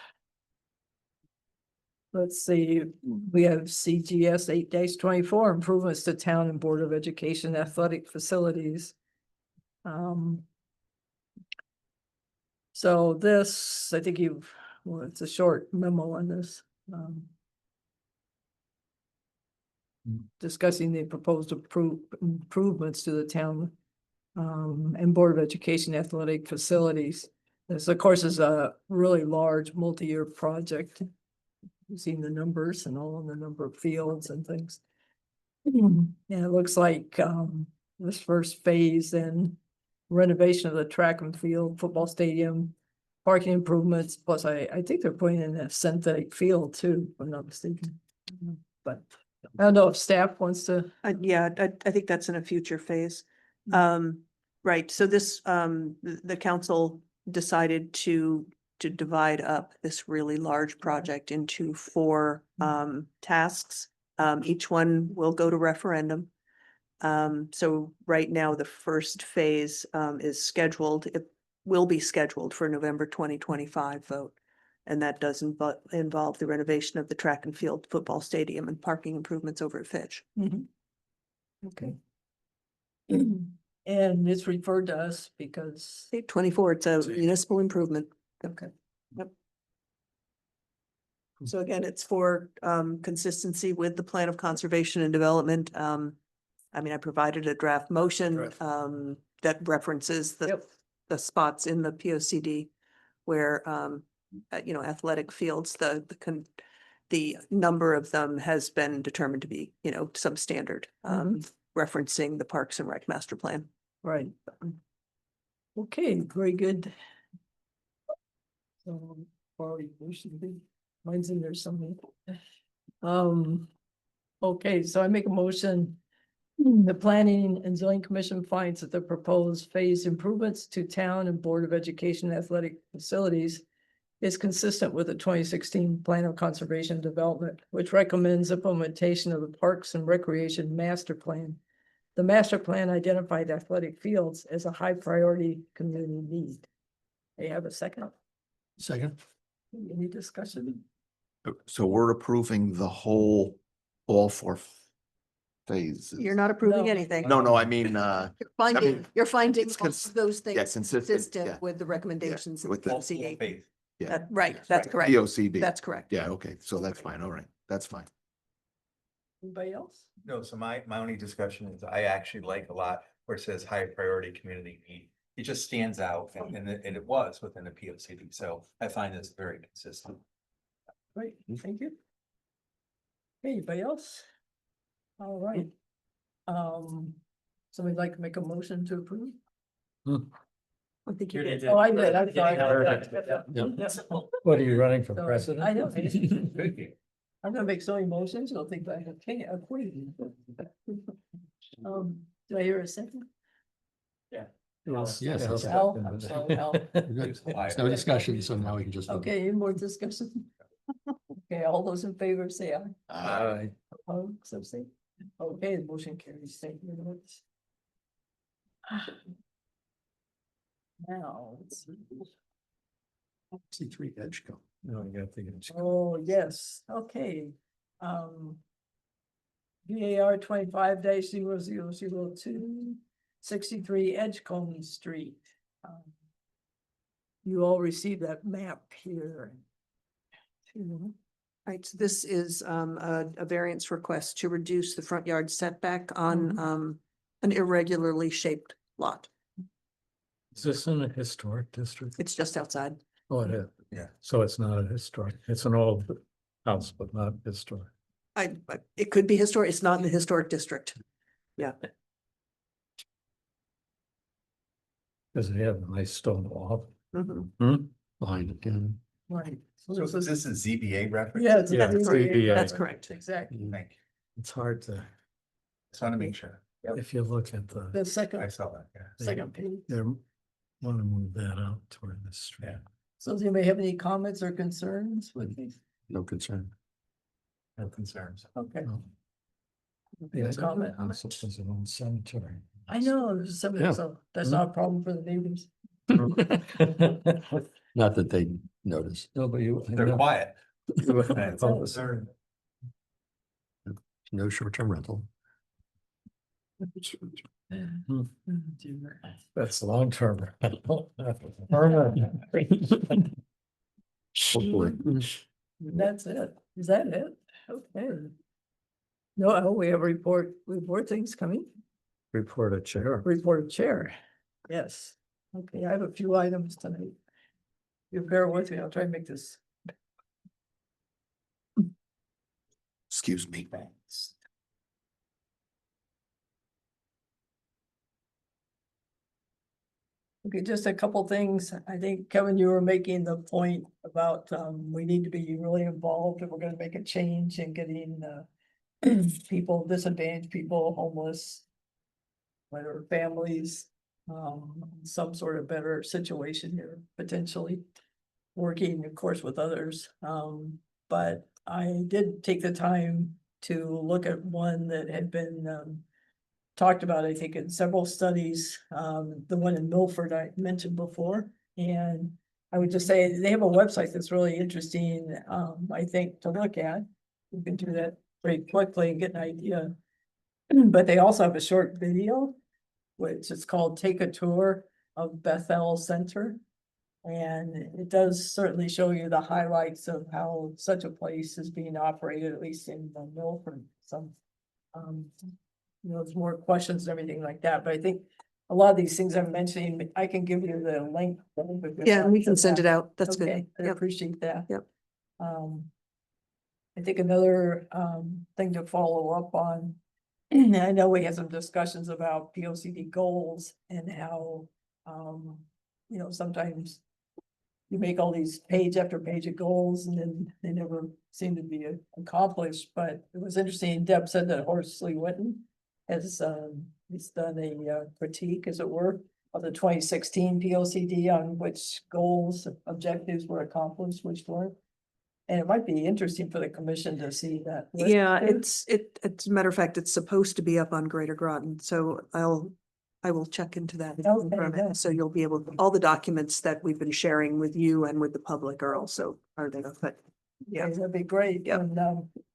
Let's see, we have CGS 8-24 improvements to town and Board of Education athletic facilities. So this, I think well, it's a short memo on this. Discussing the proposed improvements to the town and Board of Education athletic facilities. This, of course, is a really large multi-year project. You've seen the numbers and all of the number of fields and things. And it looks like this first phase and renovation of the track and field, football stadium, parking improvements, plus I think they're putting in a synthetic field too, if I'm not mistaken. But I don't know if staff wants to. Yeah, I think that's in a future phase. Right, so this, the council decided to divide up this really large project into 4 tasks. Each one will go to referendum. So right now, the first phase is scheduled, it will be scheduled for November 2025 vote. And that does involve the renovation of the track and field football stadium and parking improvements over at Fitch. Okay. And it's referred to us because. 24, it's a municipal improvement. Okay. Yep. So again, it's for consistency with the plan of conservation and development. I mean, I provided a draft motion that references the spots in the POCD where you know, athletic fields, the number of them has been determined to be, you know, substandard, referencing the Parks and Rec master plan. Right. Okay, very good. So, already, mine's in there somewhere. Okay, so I make a motion. The Planning and Zoning Commission finds that the proposed phased improvements to town and Board of Education athletic facilities is consistent with the 2016 Plan of Conservation and Development, which recommends implementation of the Parks and Recreation Master Plan. The master plan identified athletic fields as a high priority community need. They have a second. Second. Any discussion? So we're approving the whole, all four phases. You're not approving No. anything. No, I mean, You're finding it's all cons- of those yeah, things consistent, yeah. consistent with the recommendations of with the the- PCD. Faith. Yeah. Right, that's correct. POCD. That's correct. Yeah, okay, so that's fine, all right, that's fine. Anybody else? No, so my only discussion is I actually like a lot where it says high priority community need. It just stands out and it was within the P O C D. So I find this very consistent. Great, thank you. Anybody else? All right. Somebody'd like to make a motion to approve? I think you You did. did. Oh, I did, I'm sorry. What are you running for Sorry, president? I know. I'm gonna make so many motions, you'll think I have queen. Do I hear a second? Yes. Al, I'm sorry, Al. Good. There's no discussion, so now we can just. vote. Okay, any more discussion? Okay, all those in favor say aye. Aye. Opposed, so say. Okay, the motion carries. Thank you very much. Now, let's see. C3 Edgecombe. No, you got to get. Oh, yes, okay. VAR 25-0002, 63 Edgecombe Street. You all received that map here. Right, so this is a variance request to reduce the front yard setback on an irregularly shaped lot. Is this in a historic district? It's just outside. Oh, it is. Yeah. So it's not a historic, it's an old house, but not historic. It could be historic, it's not in the historic district. Yeah, Does it have a nice stone wall? mhm. Behind it, yeah. Right. So this is ZBA reference? Yeah, it's Yeah, exactly it's right. CBA. That's correct. Exactly. Thank you. It's hard to, Just want to make sure. if you look at the, The I second, saw that, yeah. second page. they want to move that out toward the street. Yeah. So does anybody have any comments or concerns with these? No concern. No concerns. Okay. Oh. No Yeah, comment. house is an old cemetery. I know, there's some, Yeah. so that's not a problem for the neighbors. Not that they notice. No, but you. I They're know- quiet. That's all. No short-term rental. That's long-term. Permanent. Hopefully. That's it. Is that it? Okay. No, oh, we have report things coming. Report a chair. Report of chair. Yes. Okay, I have a few items tonight. You bear with me, I'll try and make this. Excuse me. Okay, just a couple things. I think, Kevin, you were making the point about, we need to be really involved if we're gonna make a change in getting, people, disadvantaged people, homeless, whether families, some sort of better situation here, potentially. Working, of course, with others, but I did take the time to look at one that had been, talked about, I think, in several studies, the one in Milford I mentioned before. And I would just say they have a website that's really interesting, I think, to look at. You can do that very quickly and get an idea. But they also have a short video, which is called Take a Tour of Bethel Center. And it does certainly show you the highlights of how such a place is being operated, at least in Milford. Some, there's more questions and everything like that, but I think a lot of these things I'm mentioning, I can give you the link. Yeah, we can send it out. That's good. Okay, I Yep. appreciate that. Yep. I think another thing to follow up on. I know we had some discussions about POCD goals and how sometimes you make all these page after page of goals and then they never seem to be accomplished, but it was interesting. Deb said that Horsley Witten has, he's done a critique, as it were, of the 2016 POCD on which goals, objectives were accomplished, which weren't. And it might be interesting for the commission to see that. list Yeah, too. it's a matter of fact, it's supposed to be up on Greater Groton, so I will check into that. and Okay, confirm it. good. So you'll be able, all the documents that we've been sharing with you and with the public are also, are there, but yeah. Okay, that'd be great. Yep.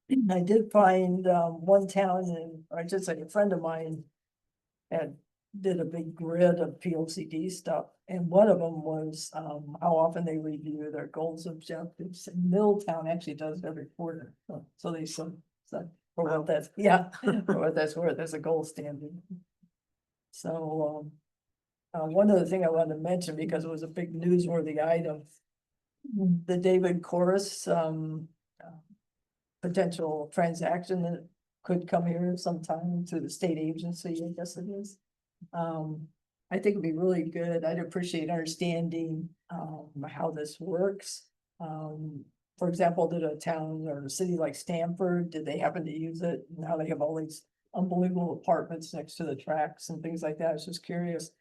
And I did find one town, and or I should say a friend of mine did a big grid of POCD stuff. And one of them was how often they review their goals, objectives. And Milltown actually does it every quarter. So they so for what that's, yeah, for what that's worth, there's a gold standard. So one other thing I wanted to mention, because it was a big newsworthy item, the David Chorus potential transaction that could come here sometime through the state agency, I guess it is. I think it'd be really good. I'd appreciate understanding how this works. For example, did a town or a city like Stamford, did they happen to use it? Now they have all these unbelievable apartments next to the tracks and things like that. I was just curious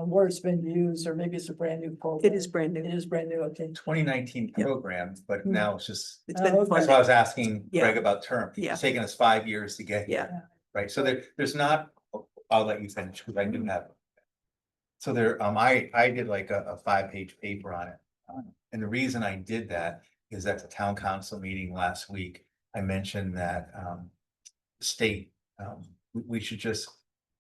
where it's been used, or maybe it's a brand new program. It is brand new. It is brand new, okay. 2019 Yep. program, but Hmm. now it's just, It's Oh, been okay. that's fun. why I was asking Yeah. Greg about term. Yeah. It's taken us 5 years to get Yeah. here, right? So there's not, I'll let you finish because I do have. So there, I did like a 5-page paper on it. And the reason I did that is at the town council meeting last week, I mentioned that state, we should just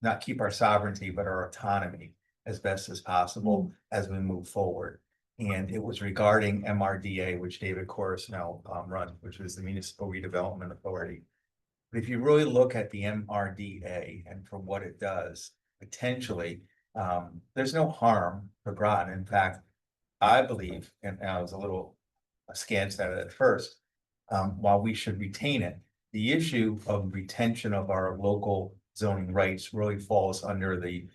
not keep our sovereignty, but our autonomy as best as possible as we move forward. And it was regarding MRDA, which David Corus now runs, which is the Municipal Redevelopment Authority. But if you really look at the MRDA and for what it does, potentially, there's no harm for Groton. In fact, I believe, and I was a little askance at it at first, while we should retain it, the issue of retention of our local zoning rights really falls under the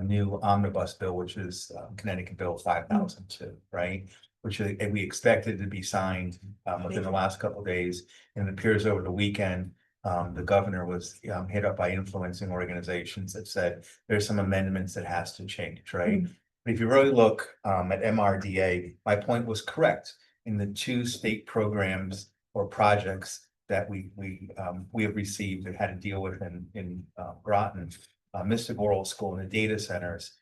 new omnibus bill, which is Connecticut Bill 5002, right? Which we expected to be signed within the last couple of days, and it appears over the weekend. The governor was hit up by influencing organizations that said there's some amendments that has to change, right? But if you really look at MRDA, my point was correct. In the 2 state programs or projects that we have received and had to deal with in Groton, Mystic Oral School and the data centers,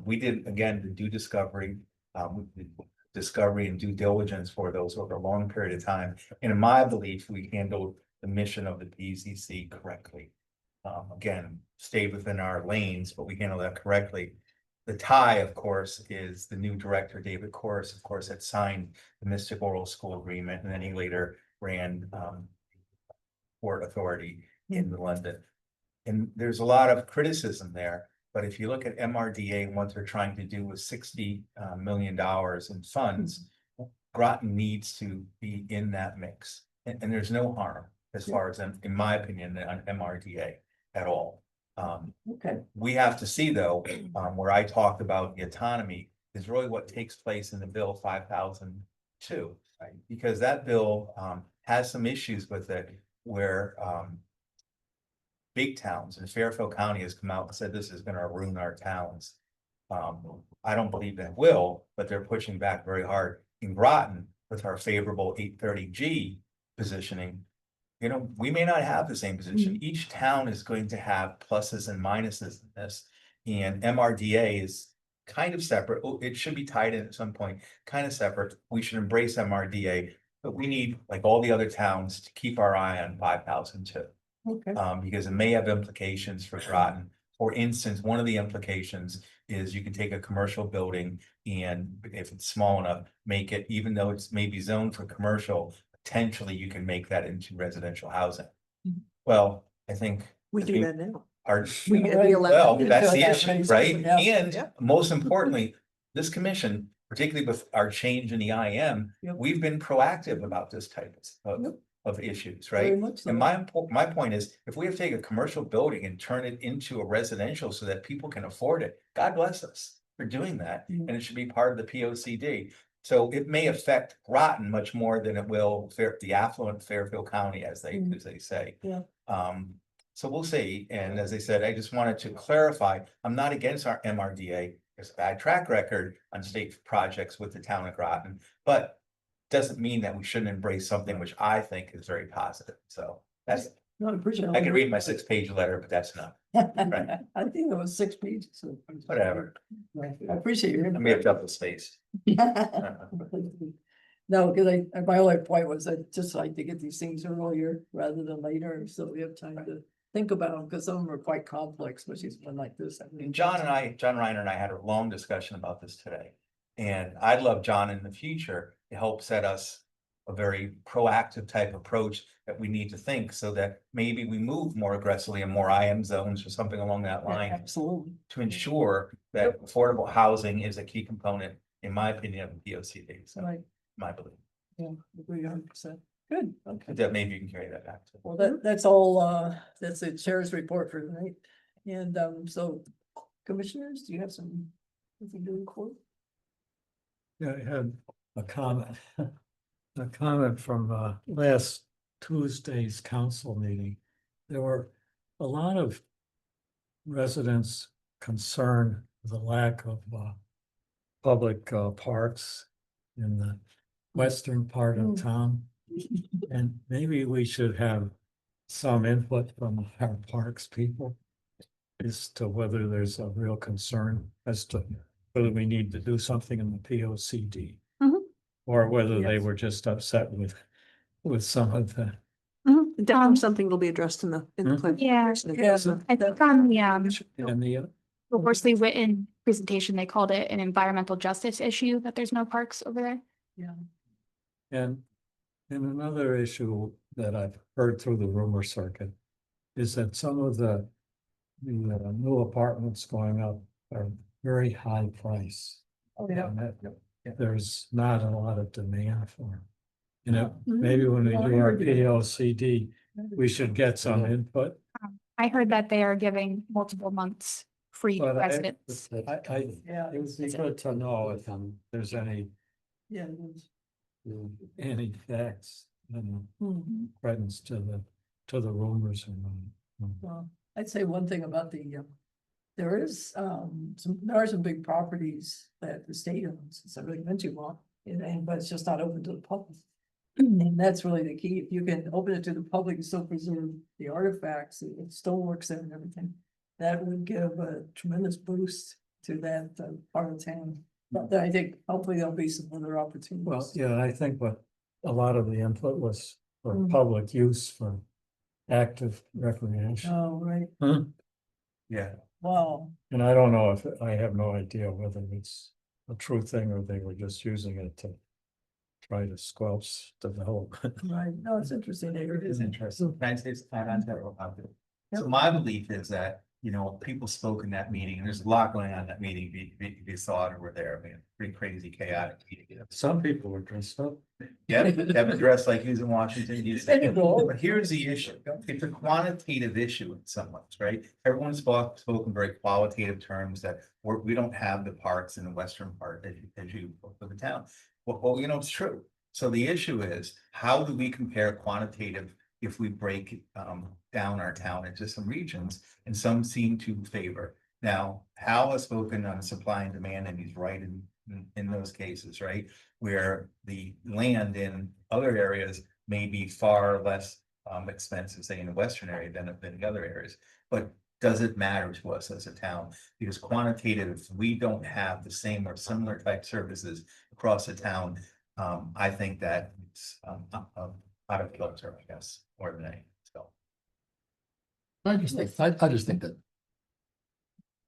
we did again the due discovery, and due diligence for those over a long period of time. And in my belief, we handled the mission of the PZC correctly. Again, stayed within our lanes, but we handled that correctly. The tie, of course, is the new director, David Corus, of course, had signed the Mystic Oral School agreement, and then he later ran Port Authority in London. And there's a lot of criticism there, but if you look at MRDA and what they're trying to do with $60 million in funds, Groton needs to be in that mix, and there's no harm as far as, in my opinion, on MRDA at all. Okay. We have to see though, where I talked about the autonomy is really what takes place in the bill 5002, right? Because that bill has some issues with it where big towns, and Fairfield County has come out and said this is going to ruin our towns. I don't believe that will, but they're pushing back very hard. In Groton, with our favorable 830G positioning, you know, we may not have the same position. Each town is going to have pluses and minuses in this, and MRDA is kind of separate. It should be tied in at some point, kind of separate. We should embrace MRDA, but we need, like all the other towns, to keep our eye on 5002. Okay. Because it may have implications for Groton. For instance, one of the implications is you can take a commercial building and if it's small enough, make it, even though it's maybe zoned for commercial, potentially you can make that into residential housing. Well, I think. We do that now. We allow Well, that. that's the that issue, raises right? some- yeah. And Yeah. most importantly, this commission, particularly with our change in the IM, Yep. we've been proactive about this type of issues, right? Very much so. And my point is, if we have to take a commercial building and turn it into a residential so that people can afford it, God bless us for doing that. And it should be part of the POCD. So it may affect Groton much more than it will the affluent Fairfield County, as they say. Yeah. So we'll see. And as I said, I just wanted to clarify, I'm not against our MRDA. There's a bad track record on state projects with the town of Groton, but doesn't mean that we shouldn't embrace something which I think is very positive. So that's, No, I appreciate it. I could read my 6-page letter, but that's enough. Right. I think it was 6 pages. So. Whatever. I appreciate your. I may have double space. No, because my only point was I'd just like to get these things earlier rather than later, so we have time to think about them, because some of them are quite complex, especially one like this. And John Reiner and I had a long discussion about this today. And I'd love John in the future to help set us a very proactive type approach that we need to think, so that maybe we move more aggressively in more IM zones or something along that line. Absolutely. To ensure that affordable housing is a key component, in my opinion, of the P O C D. So Right. my belief. Yeah, agree 100%. Good, okay. But that maybe you can carry that back to. Well, that's all, that's the chair's report for tonight. And, so commissioners, do you have anything to report? Yeah, I had a comment, a comment from last Tuesday's council meeting. There were a lot of residents concerned with the lack of public parks in the western part of town. And maybe we should have some input from our parks people as to whether there's a real concern as to whether we need to do something in the P O C D. Or whether they Yes. were just upset with some of the. Definitely something that'll be addressed in the plan. Yeah, Yeah. I think on the And the Horsley Witten presentation, they called it an environmental justice issue that there's no parks over there. Yeah. And another issue that I've heard through the rumor circuit is that some of the new apartments going up are very high price. Oh, yeah. And that there's not a lot of demand for them. You know, Mhm. maybe when we Yeah, I do our heard that. P O C D, we should get some input. I heard that they are giving multiple months free But residents. Yeah. It would be good to know if there's any Yeah. It is. facts and Mhm. credence to the rumors and. Well, I'd say one thing about there is, there are some big properties that the state owns, it's a really mentioned one, but it's just not open to the public. And that's really the key. If you can open it to the public and still preserve the artifacts, the stoneworks and everything, that would give a tremendous boost to that part of town. But I think hopefully there'll be some other opportunities. Well, yeah, I think what a lot of the input was for Mhm. public use for active recreation. Oh, right. Yeah. Wow. And I don't know I have no idea whether it's a true thing or they were just using it to try to squelch development. Right. No, it's interesting. It is interesting. Can I say about it? Yep. So my belief is that, people spoke in that meeting, and there's a lot going on in that meeting, if you saw it or were there, I mean, pretty crazy, chaotic meeting. Some people were dressed up. Yeah, Kevin dressed like he was in Washington, D.C. Cool. But here's the issue, it's a quantitative issue in some ways, right? Everyone's spoken very qualitative terms that we don't have the parks in the western part as you of the town. Well, it's true. So the issue is, how do we compare quantitative if we break down our town into some regions, and some seem to favor. Now, Hal has spoken on supply and demand, and he's right in those cases, right? Where the land in other areas may be far less expensive, say in the western area than the other areas. But does it matter to us as a town? Because quantitative, we don't have the same or similar type services across the town. I think that it's out of kilter, I guess, more than anything. So I just think that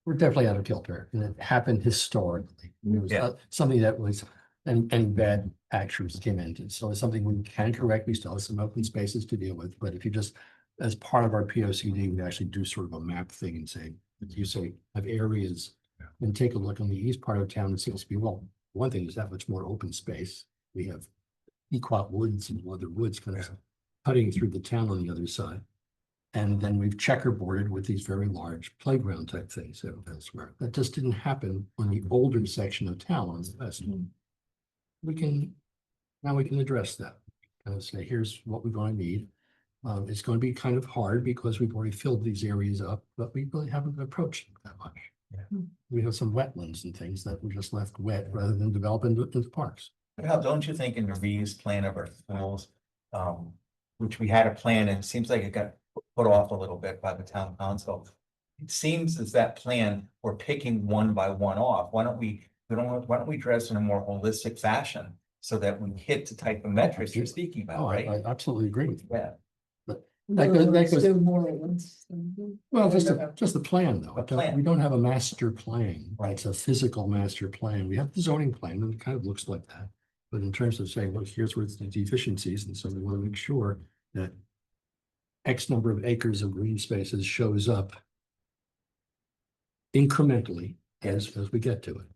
we're definitely out of kilter, and it happened historically. It was not something that was any bad actors came into. So it's something we can correct. We still have some open spaces to deal with, but if you just, as part of our P O C D, we actually do sort of a map thing and say, if you say have areas, and take a look on the east part of town, it seems to be, well, one thing is that much more open space. We have Equat woods and other woods kind of cutting through the town on the other side. And then we've checkerboarded with these very large playground type things elsewhere. That just didn't happen on the older section of town on the west. now we can address that. And say, here's what we're going to need. It's going to be kind of hard because we've already filled these areas up, but we really haven't approached it that much. Yeah. We have some wetlands and things that we just left wet rather than develop into parks. But Hal, don't you think in the reused plan of our schools, which we had a plan and it seems like it got put off a little bit by the town council. It seems as that plan, we're picking one by one off. Why don't we dress in a more holistic fashion so that we hit the type of metrics you're speaking Oh, about, right? I absolutely agree with you. Yeah. That goes- Do more at once. Well, just the plan though. A plan. We don't have a master plan. Right. It's a physical master plan. We have the zoning plan and it kind of looks like that. But in terms of saying, well, here's where the deficiencies, and so we want to make sure that X number of acres of green spaces shows up incrementally as we get to it.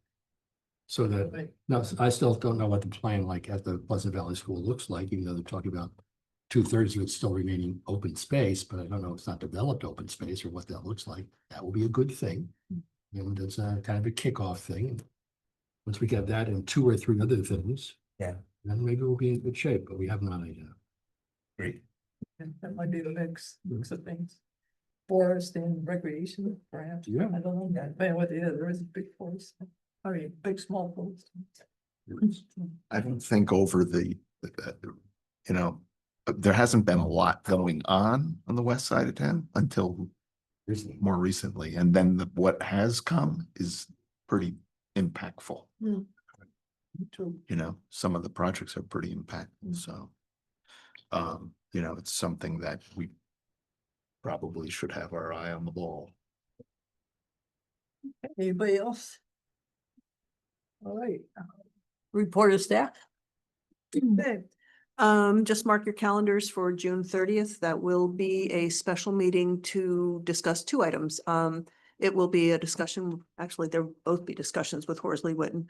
So that, no, I still don't know what the plan like at the Pleasant Valley School looks like, even though they're talking about 2/3 of it still remaining open space, but I don't know if it's not developed open space or what that looks like. That will be a good thing. And it's a kind of a kickoff thing. Once we get that and 2 or 3 other things. Yeah. Then maybe we'll be in good shape, but we have not yet. Great. That might be the mix of things. Forest and recreation, perhaps. Yeah. I don't know that, but what, yeah, there is a big forest. I mean, big, small forest. I don't think over you know, there hasn't been a lot going on the west side of town until more recently. And then what has come is pretty impactful. True. You know, some of the projects are pretty impactful, so. You know, it's something that we probably should have our eye on the ball. Anybody else? All right. Report of staff. Okay. Just mark your calendars for June 30th. That will be a special meeting to discuss 2 items. It will be a discussion, actually, there'll both be discussions with Horsley Witten.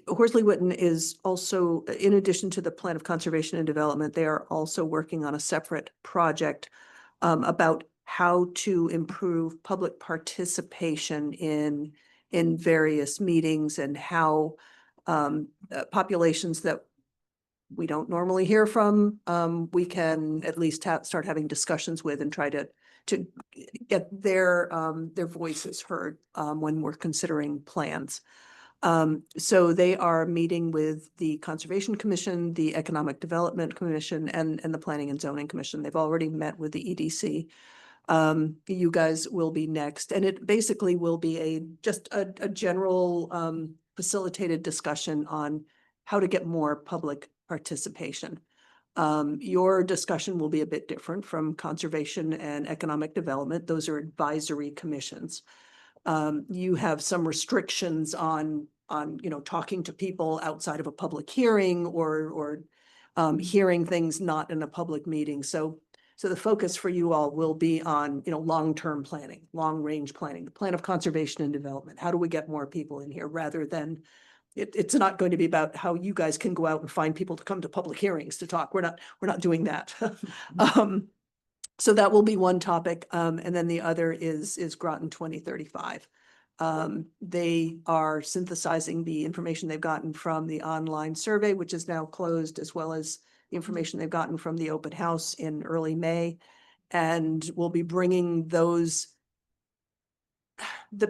Horsley Witten is also, in addition to the Plan of Conservation and Development, they are also working on a separate project about how to improve public participation in various meetings and how populations that we don't normally hear from, we can at least start having discussions with and try to get their voices heard when we're considering plans. So they are meeting with the Conservation Commission, the Economic Development Commission, and the Planning and Zoning Commission. They've already met with the EDC. You guys will be next, and it basically will be just a general facilitated discussion on how to get more public participation. Your discussion will be a bit different from Conservation and Economic Development. Those are advisory commissions. You have some restrictions on talking to people outside of a public hearing or hearing things not in a public meeting. So the focus for you all will be on, long-term planning, long-range planning, the Plan of Conservation and Development. How do we get more people in here rather than it's not going to be about how you guys can go out and find people to come to public hearings to talk. We're not doing that. So that will be one topic. And then the other is Groton 2035. They are synthesizing the information they've gotten from the online survey, which is now closed, as well as the information they've gotten from the open house in early May. And we'll be bringing the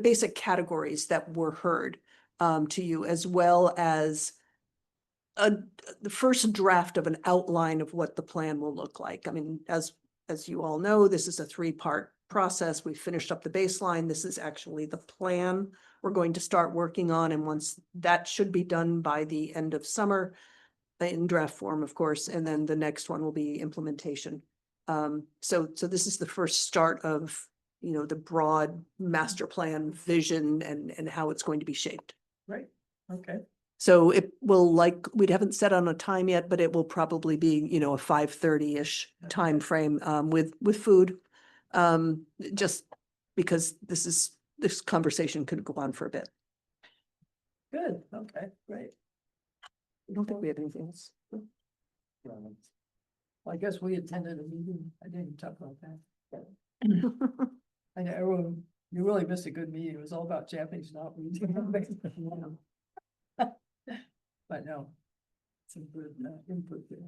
basic categories that were heard to you, as well as the first draft of an outline of what the plan will look like. I mean, as you all know, this is a 3-part process. We finished up the baseline. This is actually the plan we're going to start working on. And once that should be done by the end of summer in draft form, of course, and then the next one will be implementation. So this is the first start of, the broad master plan vision and how it's going to be shaped. Right, okay. So it will we haven't set on a time yet, but it will probably be, a 5:30-ish time frame with food. Just because this conversation could go on for a bit. Good, okay, great. I don't think we have anything else. Well, I guess we attended a meeting. I didn't talk about that. I know everyone, you really missed a good meeting. It was all about Japanese knotweed. but no. Some good input there.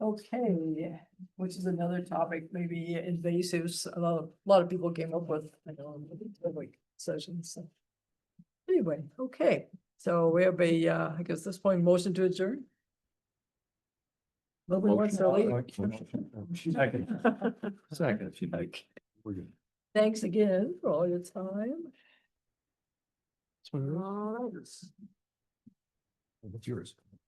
Okay, which is another topic, maybe invasives, a lot of people came up with, I know, like sessions, so. Anyway, okay, so we have a, I guess this point, motion to adjourn. Nobody wants to leave. Second, if you like. We're good. Thanks again for all your time. That's yours.